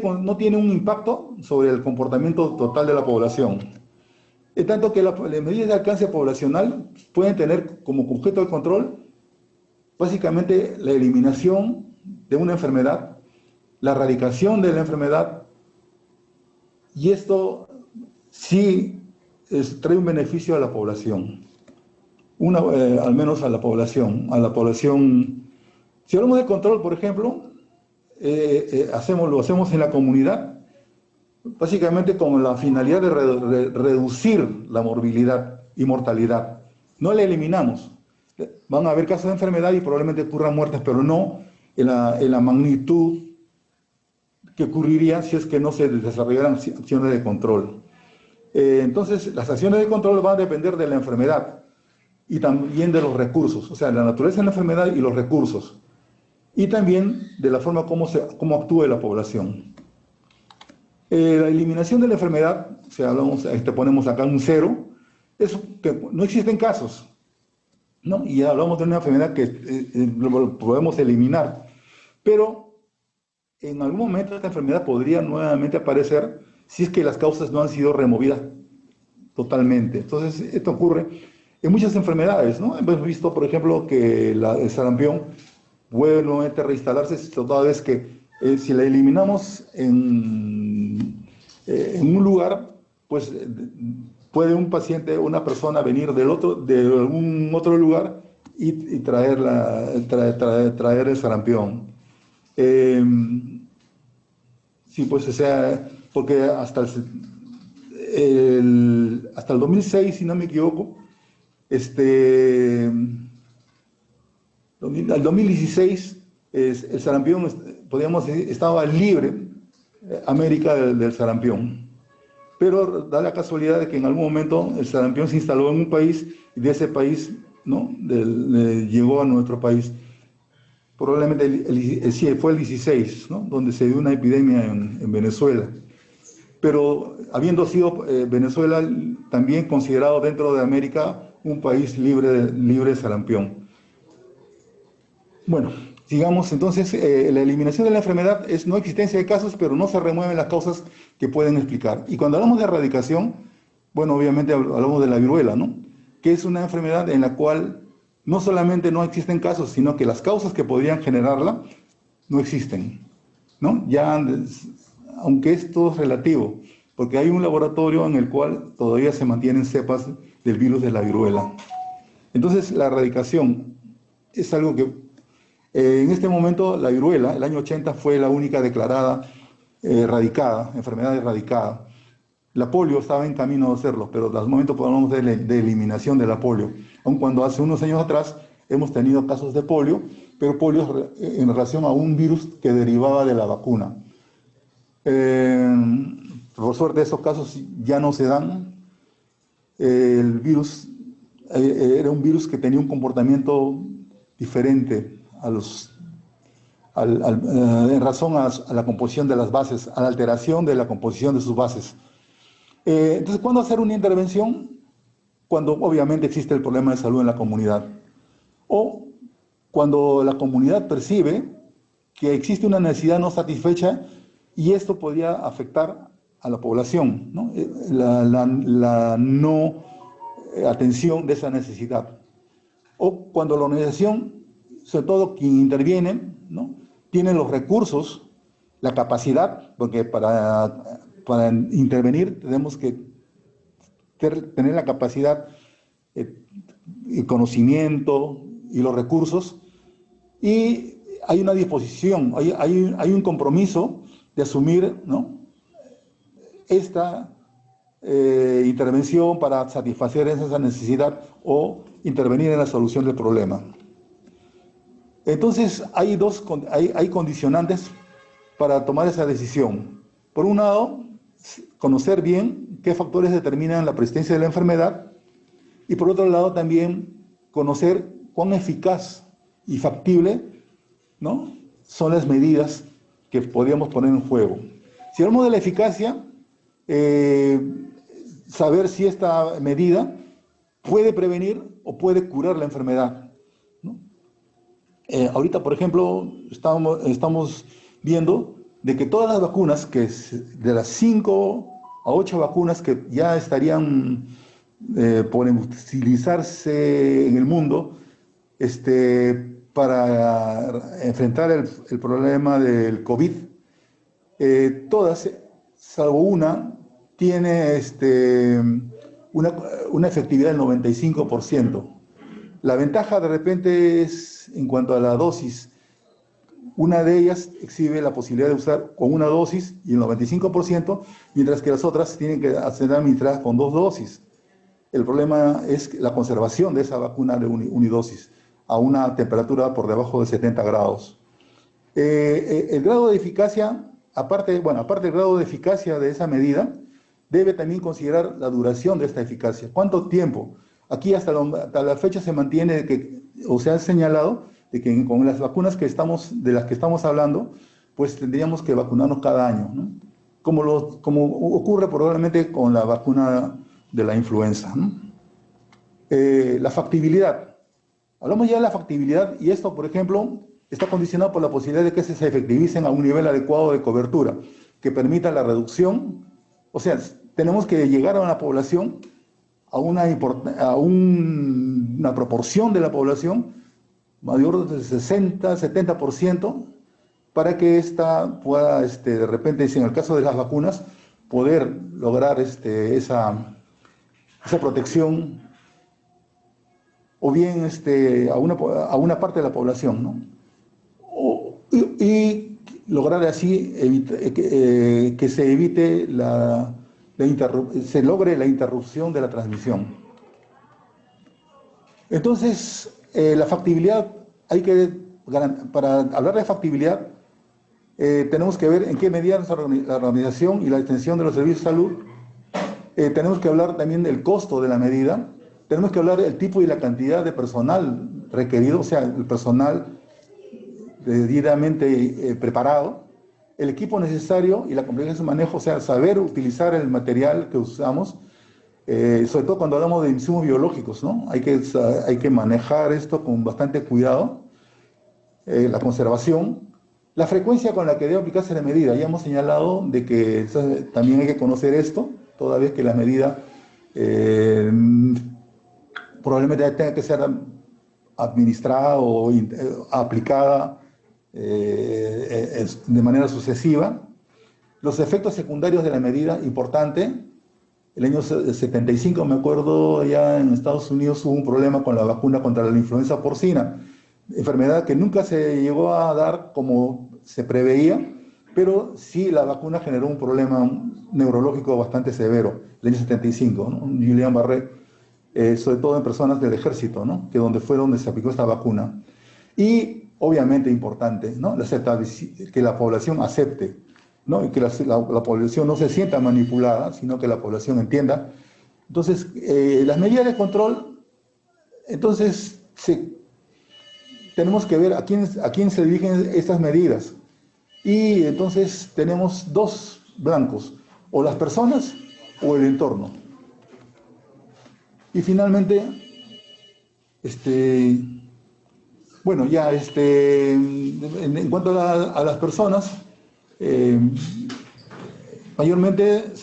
un impacto sobre el comportamiento total de la población. En tanto que las medidas de alcance poblacional pueden tener como objeto de control básicamente la eliminación de una enfermedad, la erradicación de la enfermedad, y esto sí trae un beneficio a la población, al menos a la población. Si hablamos de control, por ejemplo, lo hacemos en la comunidad, básicamente con la finalidad de reducir la morbilidad y mortalidad. No la eliminamos. Van a haber casos de enfermedad y probablemente ocurran muertes, pero no en la magnitud que ocurriría si es que no se desarrollaran acciones de control. Entonces, las acciones de control van a depender de la enfermedad y también de los recursos, o sea, la naturaleza de la enfermedad y los recursos, y también de la forma como actúe la población. La eliminación de la enfermedad, o sea, ponemos acá un 0, es que no existen casos, ¿no? Y ya hablamos de una enfermedad que lo podemos eliminar, pero en algún momento esta enfermedad podría nuevamente aparecer si es que las causas no han sido removidas totalmente. Entonces, esto ocurre en muchas enfermedades, ¿no? Hemos visto, por ejemplo, que el sarampión vuelve nuevamente a reinstalarse toda vez que si la eliminamos en un lugar, pues puede un paciente, una persona venir de algún otro lugar y traer el sarampión. Sí, pues, o sea, porque hasta el 2006, si no me equivoco, al 2016, el sarampión, podríamos decir, estaba libre, América del sarampión. Pero da la casualidad de que en algún momento el sarampión se instaló en un país y de ese país, ¿no?, llegó a nuestro país. Probablemente sí, fue el 16, ¿no?, donde se dio una epidemia en Venezuela. Pero habiendo sido Venezuela también considerado dentro de América un país libre de sarampión. Bueno, sigamos entonces. La eliminación de la enfermedad es no existencia de casos, pero no se remueven las causas que pueden explicar. Y cuando hablamos de erradicación, bueno, obviamente hablamos de la viruela, ¿no?, que es una enfermedad en la cual no solamente no existen casos, sino que las causas que podrían generarla no existen, ¿no? Ya, aunque esto es relativo, porque hay un laboratorio en el cual todavía se mantienen cepas del virus de la viruela. Entonces, la erradicación es algo que, en este momento, la viruela, el año 80, fue la única declarada enfermedad erradicada. La polio estaba en camino de hacerlo, pero al momento hablamos de eliminación de la polio. Aun cuando hace unos años atrás hemos tenido casos de polio, pero polio en relación a un virus que derivaba de la vacuna. Por suerte esos casos ya no se dan. El virus era un virus que tenía un comportamiento diferente en razón a la composición de las bases, a la alteración de la composición de sus bases. Entonces, ¿cuándo hacer una intervención? Cuando obviamente existe el problema de salud en la comunidad, o cuando la comunidad percibe que existe una necesidad no satisfecha y esto podría afectar a la población, ¿no? La no atención de esa necesidad. O cuando la organización, sobre todo quien interviene, ¿no?, tiene los recursos la capacidad, porque para intervenir tenemos que tener la capacidad, el conocimiento y los recursos, y hay una disposición, hay un compromiso de asumir, ¿no?, esta intervención para satisfacer esa necesidad o intervenir en la solución del problema. Entonces, hay condicionantes para tomar esa decisión. Por un lado, conocer bien qué factores determinan la persistencia de la enfermedad, y por otro lado también conocer cuán eficaz y factible, ¿no?, son las medidas que podríamos poner en juego. Si hablamos de la eficacia, saber si esta medida puede prevenir o puede curar la enfermedad, ¿no? Ahorita, por ejemplo, estamos viendo de que todas las vacunas, de las 5 a 8 vacunas que ya estarían por utilizarse en el mundo, para enfrentar el problema del COVID, todas, salvo una, tiene una efectividad del 95%. La ventaja de repente es en cuanto a la dosis. Una de ellas exhibe la posibilidad de usar con una dosis y el 95%, mientras que las otras tienen que ser administradas con 2 dosis. El problema es la conservación de esa vacuna de unidosis a una temperatura por debajo de 70 grados. El grado de eficacia, aparte del grado de eficacia de esa medida, debe también considerar la duración de esta eficacia. ¿Cuánto tiempo? Aquí hasta la fecha se mantiene se ha señalado de que con las vacunas de las que estamos hablando, pues tendríamos que vacunarnos cada año, ¿no? Como ocurre probablemente con la vacuna de la influenza, ¿no? La factibilidad. Hablamos ya de la factibilidad, y esto, por ejemplo, está condicionado por la posibilidad de que se efectivicen a un nivel adecuado de cobertura, que permita la reducción. O sea, tenemos que llegar a una población, a una proporción de la población mayor del 60-70%, para que ésta pueda, de repente, en el caso de las vacunas, poder lograr esa protección, o bien a una parte de la población, ¿no? Y lograr así que se evite se logre la interrupción de la transmisión. Entonces, la factibilidad, para hablar de factibilidad, tenemos que ver en qué medida la organización y la extensión de los servicios de salud. Tenemos que hablar también del costo de la medida. Tenemos que hablar del tipo y la cantidad de personal requerido, o sea, el personal debidamente preparado, el equipo necesario y la complejidad de su manejo, o sea, saber utilizar el material que usamos, sobre todo cuando hablamos de insumos biológicos, ¿no? Hay que manejar esto con bastante cuidado, la conservación, la frecuencia con la que debe aplicarse la medida. Ya hemos señalado de que también hay que conocer esto, toda vez que la medida probablemente tenga que ser administrada o aplicada de manera sucesiva. Los efectos secundarios de la medida, importante. El año 75, me acuerdo, ya en Estados Unidos hubo un problema con la vacuna contra la influenza porcina, enfermedad que nunca se llegó a dar como se preveía, pero sí la vacuna generó un problema neurológico bastante severo, el año 75, ¿no? Julian Barré, sobre todo en personas del ejército, ¿no? Donde se aplicó esta vacuna. Y obviamente importante, ¿no?, que la población acepte, ¿no?, y que la población no se sienta manipulada, sino que la población entienda. Entonces, las medidas de control, entonces, tenemos que ver a quién se dirigen estas medidas. Y entonces tenemos 2 blancos, o las personas o el entorno. Y finalmente, bueno, ya en cuanto a las personas, mayormente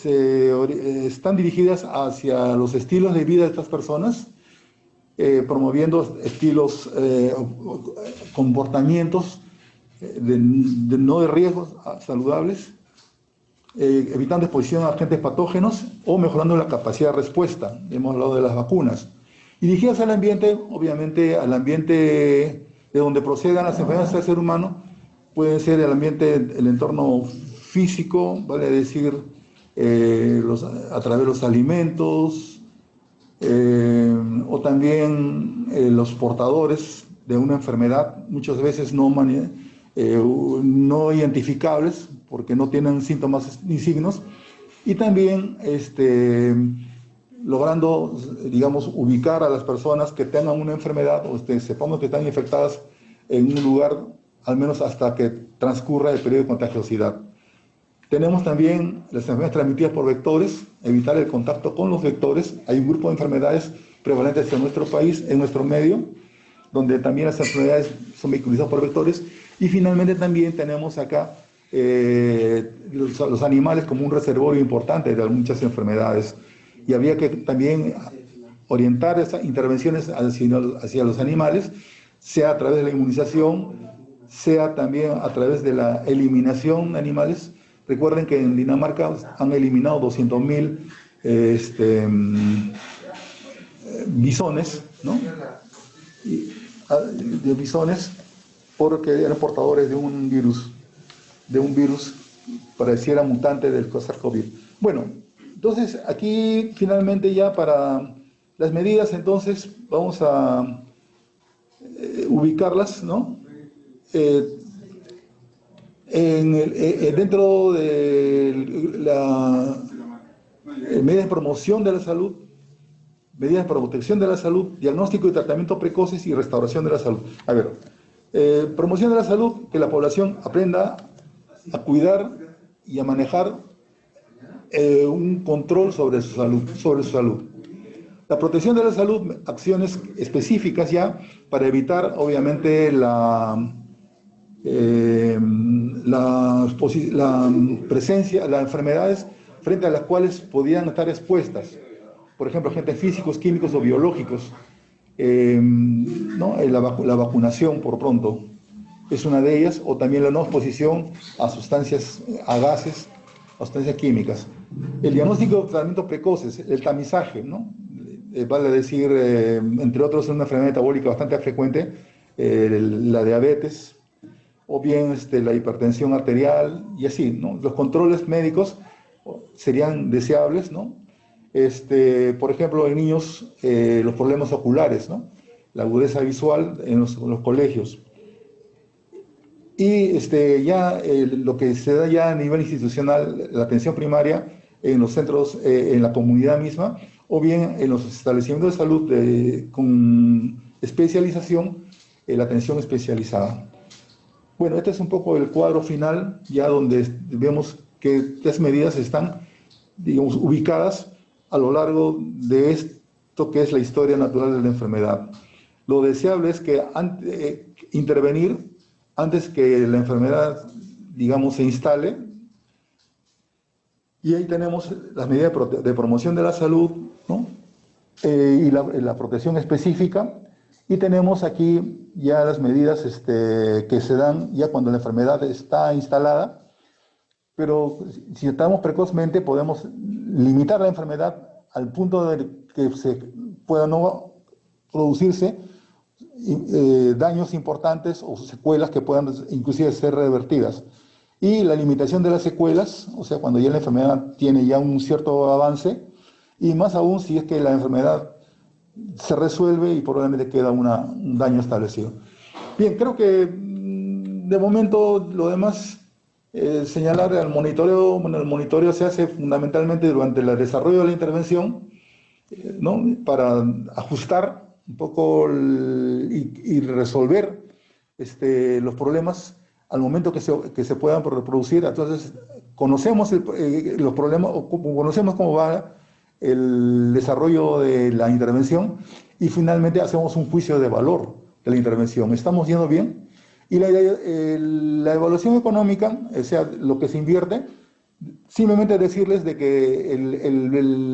están dirigidas hacia los estilos de vida de estas personas, promoviendo estilos, comportamientos no de riesgos saludables, evitando exposición a agentes patógenos o mejorando la capacidad de respuesta. Hemos hablado de las vacunas. Y dirigidas al ambiente, obviamente al ambiente de donde procedan las enfermedades del ser humano, puede ser el ambiente, el entorno físico, vale decir, a través de los alimentos, o también los portadores de una enfermedad, muchas veces no identificables, porque no tienen síntomas ni signos, y también logrando, digamos, ubicar a las personas que tengan una enfermedad o sepamos que están infectadas en un lugar, al menos hasta que transcurra el periodo de contagiosidad. Tenemos también las enfermedades transmitidas por vectores, evitar el contacto con los vectores. Hay un grupo de enfermedades prevalentes en nuestro país, en nuestro medio, donde también las enfermedades son vehiculizadas por vectores. Y finalmente también tenemos acá los animales como un reservorio importante de muchas enfermedades. Y había que también orientar esas intervenciones hacia los animales, sea a través de la inmunización, sea también a través de la eliminación de animales. Recuerden que en Dinamarca han eliminado 200.000 bisones, ¿no? De bisones, porque eran portadores de un virus pareciera mutante del SARS-CoV. Bueno, entonces aquí finalmente ya para las medidas, entonces vamos a ubicarlas, ¿no? Dentro de medidas de promoción de la salud, medidas para protección de la salud, diagnóstico y tratamiento precoces y restauración de la salud. A ver, promoción de la salud, que la población aprenda a cuidar y a manejar un control sobre su salud. La protección de la salud, acciones específicas ya para evitar, obviamente, la presencia, las enfermedades frente a las cuales podían estar expuestas. Por ejemplo, agentes físicos, químicos o biológicos. ¿No? La vacunación, por pronto, es una de ellas, o también la no exposición a sustancias, a gases, a sustancias químicas. El diagnóstico de tratamientos precoces, el tamizaje, ¿no? Vale decir, entre otros, una enfermedad metabólica bastante frecuente, la diabetes, o bien la hipertensión arterial, y así, ¿no? Los controles médicos serían deseables, ¿no? Por ejemplo, en niños, los problemas oculares, ¿no? La agudeza visual en los colegios. Y lo que se da ya a nivel institucional, la atención primaria en los centros, en la comunidad misma, o bien en los establecimientos de salud con especialización, la atención especializada. Bueno, este es un poco el cuadro final, ya donde vemos que estas medidas están, digamos, ubicadas a lo largo de esto que es la historia natural de la enfermedad. Lo deseable es que intervenir antes que la enfermedad, digamos, se instale. Y ahí tenemos las medidas de promoción de la salud, ¿no? Y la protección específica. Y tenemos aquí ya las medidas que se dan ya cuando la enfermedad está instalada. Pero si tratamos precozmente, podemos limitar la enfermedad al punto de que se pueda no producirse daños importantes o secuelas que puedan inclusive ser revertidas. Y la limitación de las secuelas, o sea, cuando ya la enfermedad tiene ya un cierto avance, y más aún si es que la enfermedad se resuelve y probablemente queda un daño establecido. Bien, creo que de momento lo demás, señalar el monitoreo. Bueno, el monitoreo se hace fundamentalmente durante el desarrollo de la intervención, ¿no? Para ajustar un poco y resolver los problemas al momento que se puedan reproducir. Entonces, conocemos los problemas, o conocemos cómo va el desarrollo de la intervención y finalmente hacemos un juicio de valor de la intervención. ¿Estamos yendo bien? Y la evaluación económica, o sea, lo que se invierte, simplemente decirles de que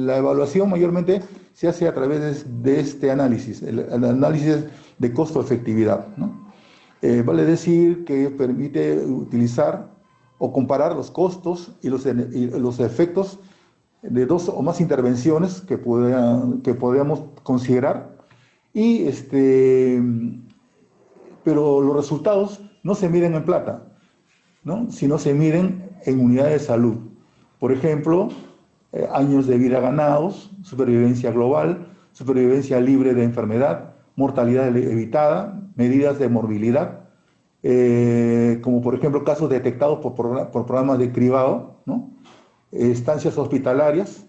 la evaluación mayormente se hace a través de este análisis, el análisis de costo-efectividad, ¿no? Vale decir que permite utilizar o comparar los costos y los efectos de dos o más intervenciones que podamos considerar, y pero los resultados no se miden en plata, ¿no? Sino se miden en unidades de salud. Por ejemplo, años de vida ganados, supervivencia global, supervivencia libre de enfermedad, mortalidad evitada, medidas de morbilidad, como por ejemplo casos detectados por programas de cribado, ¿no? Estancias hospitalarias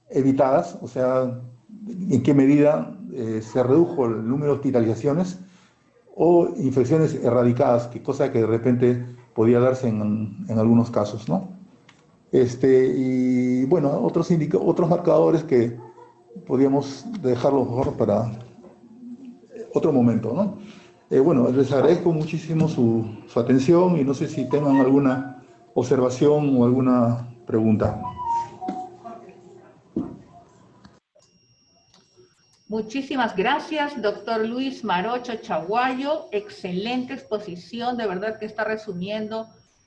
evitadas, o sea, en qué medida se redujo el número de hospitalizaciones, o infecciones erradicadas, cosa que de repente podía darse en algunos casos, ¿no? Y bueno, otros marcadores que podríamos dejarlo mejor para otro momento, ¿no? Bueno, les agradezco muchísimo su atención, y no sé si tengan alguna observación o alguna pregunta. Muchísimas gracias, doctor Luis Marocho Chaguayo. Excelente exposición, de verdad que está resumiendo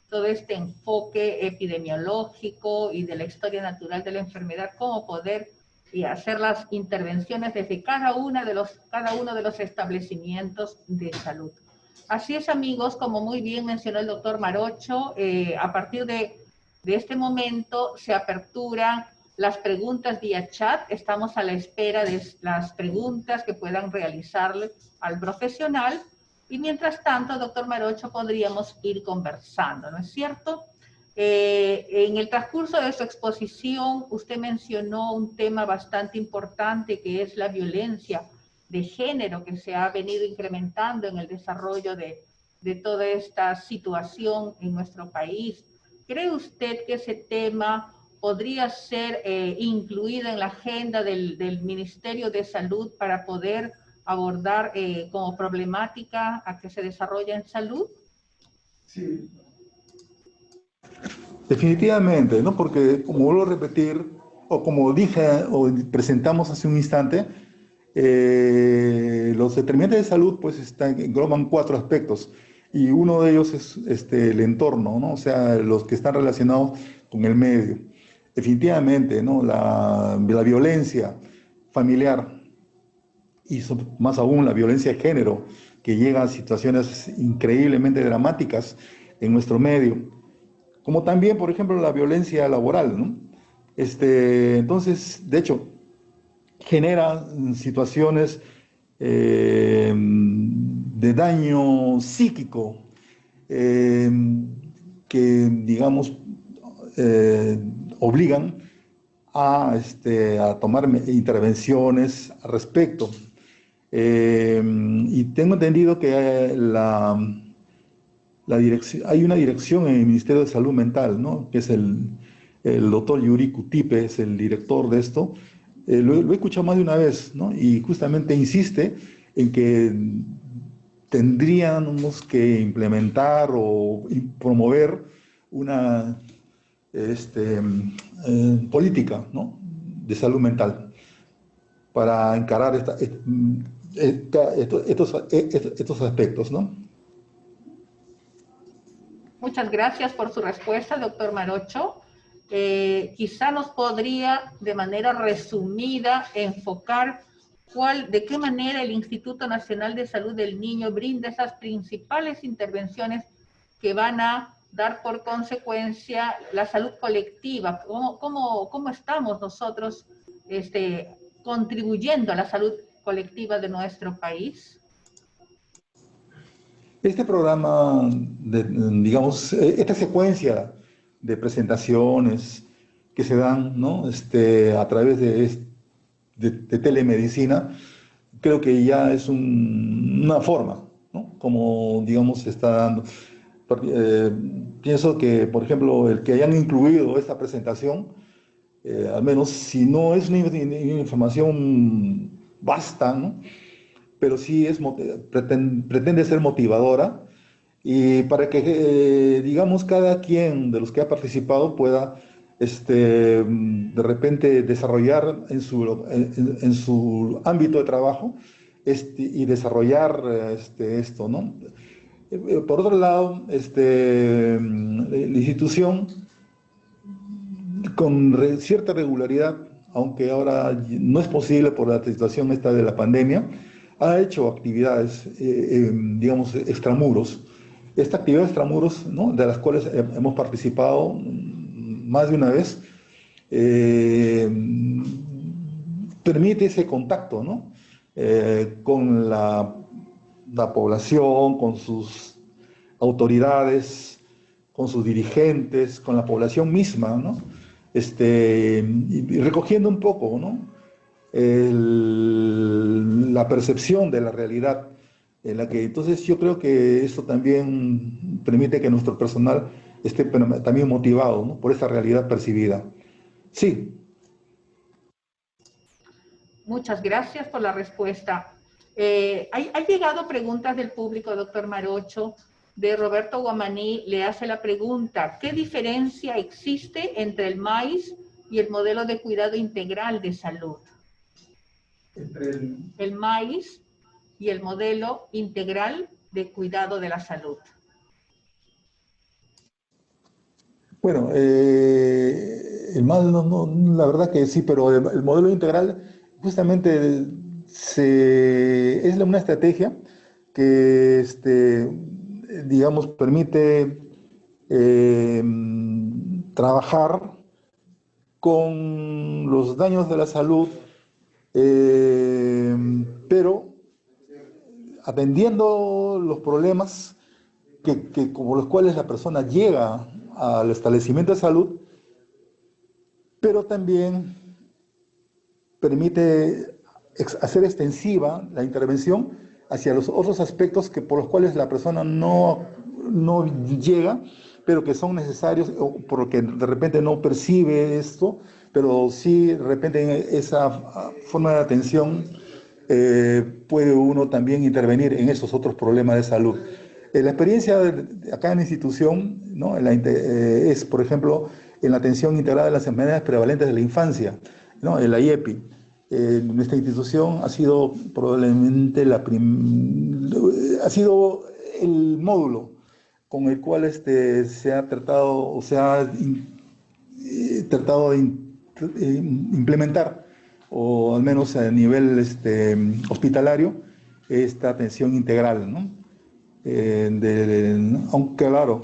todo este enfoque epidemiológico y de la historia natural de la enfermedad, cómo poder hacer las intervenciones desde cada uno de los establecimientos de salud. Así es, amigos, como muy bien mencionó el doctor Marocho, a partir de este momento se aperturan las preguntas vía chat. Estamos a la espera de las preguntas que puedan realizarle al profesional, y mientras tanto, doctor Marocho, podríamos ir conversando, ¿no es cierto? En el transcurso de su exposición, usted mencionó un tema bastante importante, que es la violencia de género, que se ha venido incrementando en el desarrollo de toda esta situación en nuestro país. ¿Cree usted que ese tema podría ser incluido en la agenda del Ministerio de Salud para poder abordar como problemática a que se desarrolla en salud? Sí. Definitivamente, ¿no? Porque, como vuelvo a repetir, o como dije o presentamos hace un instante, los determinantes de salud pues engloban 4 aspectos, y uno de ellos es el entorno, ¿no? O sea, los que están relacionados con el medio. Definitivamente, ¿no? La violencia familiar, y más aún la violencia de género, que llega a situaciones increíblemente dramáticas en nuestro medio, como también, por ejemplo, la violencia laboral, ¿no? Entonces, de hecho, genera situaciones de daño psíquico, que, digamos, obligan a tomar intervenciones al respecto. Y tengo entendido que hay una dirección en el Ministerio de Salud Mental, ¿no? Que es el doctor Yuri Kutipe, es el director de esto. Lo he escuchado más de una vez, ¿no? Y justamente insiste en que tendríamos que implementar o promover una política, ¿no? De salud mental para encarar estos aspectos, ¿no? Muchas gracias por su respuesta, doctor Marocho. Quizá nos podría, de manera resumida, enfocar de qué manera el Instituto Nacional de Salud del Niño brinda esas principales intervenciones que van a dar por consecuencia la salud colectiva. ¿Cómo estamos nosotros contribuyendo a la salud colectiva de nuestro país? Este programa, digamos, esta secuencia de presentaciones que se dan, ¿no? A través de telemedicina, creo que ya es una forma, ¿no? Como, digamos, se está dando. Pienso que, por ejemplo, el que hayan incluido esta presentación, al menos si no es una información vasta, ¿no? Pero sí pretende ser motivadora, y para que, digamos, cada quien de los que ha participado pueda de repente desarrollar en su ámbito de trabajo y desarrollar esto, ¿no? Por otro lado, la institución con cierta regularidad, aunque ahora no es posible por la situación esta de la pandemia, ha hecho actividades, digamos, extramuros. Esta actividad extramuros, ¿no?, de las cuales hemos participado más de una vez, eh, permite ese contacto, ¿no?, con la población, con sus autoridades, con sus dirigentes, con la población misma, ¿no? Y recogiendo un poco, ¿no?, la percepción de la realidad en la que, entonces yo creo que esto también permite que nuestro personal esté también motivado, ¿no?, por esta realidad percibida. Sí. Muchas gracias por la respuesta. ¿Ha llegado preguntas del público, doctor Marocho? De Roberto Guamaní le hace la pregunta: ¿qué diferencia existe entre el MAIS y el modelo de cuidado integral de salud? Entre el MAIS y el modelo integral de cuidado de la salud. Bueno, el mal, la verdad que sí, pero el modelo integral justamente es una estrategia que, digamos, permite eh, trabajar con los daños de la salud, pero atendiendo los problemas como los cuales la persona llega al establecimiento de salud, pero también permite hacer extensiva la intervención hacia los otros aspectos por los cuales la persona no llega, pero que son necesarios, o porque de repente no percibe esto, pero sí de repente en esa forma de atención puede uno también intervenir en esos otros problemas de salud. La experiencia acá en la institución, ¿no?, es, por ejemplo, en la atención integrada de las enfermedades prevalentes de la infancia, ¿no?, en la IEPI. Nuestra institución ha sido probablemente ha sido el módulo con el cual se ha tratado o se ha tratado de implementar, o al menos a nivel hospitalario, esta atención integral, ¿no? Aunque claro,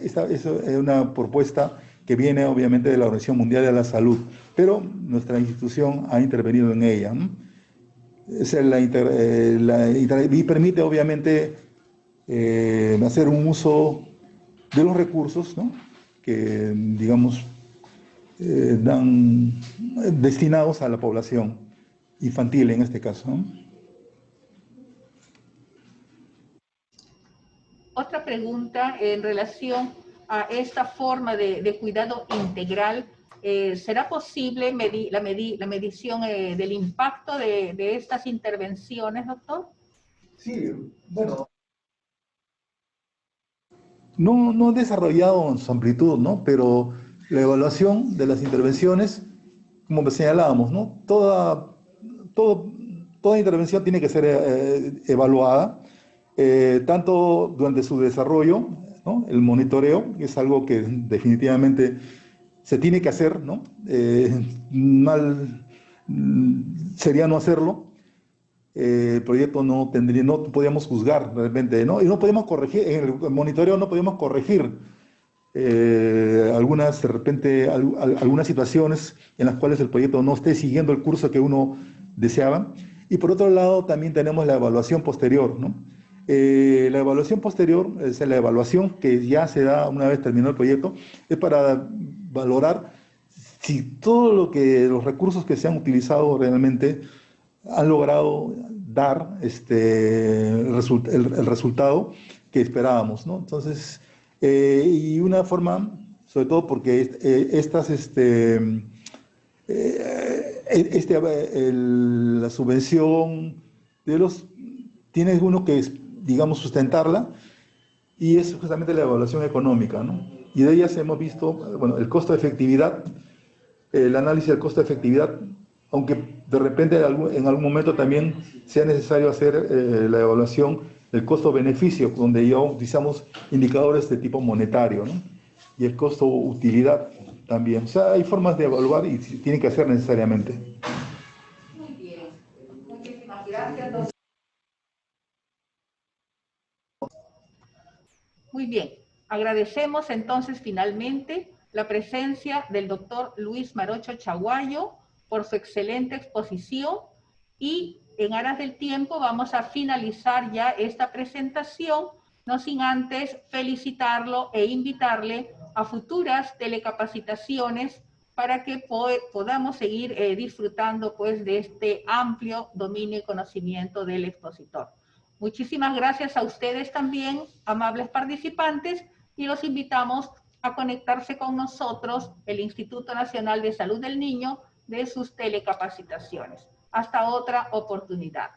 esta es una propuesta que viene obviamente de la Organización Mundial de la Salud, pero nuestra institución ha intervenido en ella, ¿no? Y permite obviamente hacer un uso de los recursos, ¿no?, que, digamos, destinados a la población infantil en este caso, ¿no? Otra pregunta en relación a esta forma de cuidado integral. ¿Será posible la medición del impacto de estas intervenciones, doctor? Sí, bueno. No desarrollado en su amplitud, ¿no? Pero la evaluación de las intervenciones, como señalábamos, ¿no?, toda intervención tiene que ser evaluada, tanto durante su desarrollo, ¿no?, el monitoreo, que es algo que definitivamente se tiene que hacer, ¿no? Mal sería no hacerlo. El proyecto no podíamos juzgar de repente, ¿no? Y no podíamos corregir, en el monitoreo no podíamos corregir algunas situaciones en las cuales el proyecto no esté siguiendo el curso que uno deseaba. Y por otro lado también tenemos la evaluación posterior, ¿no? La evaluación posterior es la evaluación que ya se da una vez terminado el proyecto, es para valorar si los recursos que se han utilizado realmente han logrado dar el resultado que esperábamos, ¿no? Entonces, y una forma, sobre todo porque la subvención tiene uno que, digamos, sustentarla, y es justamente la evaluación económica, ¿no? Y de ellas hemos visto, bueno, el costo de efectividad, el análisis del costo de efectividad, aunque de repente en algún momento también sea necesario hacer la evaluación el costo-beneficio, donde ya utilizamos indicadores de tipo monetario, ¿no? Y el costo-utilidad también. O sea, hay formas de evaluar y tienen que hacer necesariamente. Muy bien. Muchísimas gracias, doctor. Muy bien. Agradecemos entonces finalmente la presencia del doctor Luis Marocho Chaguayo por su excelente exposición y en aras del tiempo vamos a finalizar ya esta presentación, no sin antes felicitarlo e invitarle a futuras telecapacitaciones para que podamos seguir disfrutando pues de este amplio dominio y conocimiento del expositor. Muchísimas gracias a ustedes también, amables participantes, y los invitamos a conectarse con nosotros, el Instituto Nacional de Salud del Niño, de sus telecapacitaciones. Hasta otra oportunidad.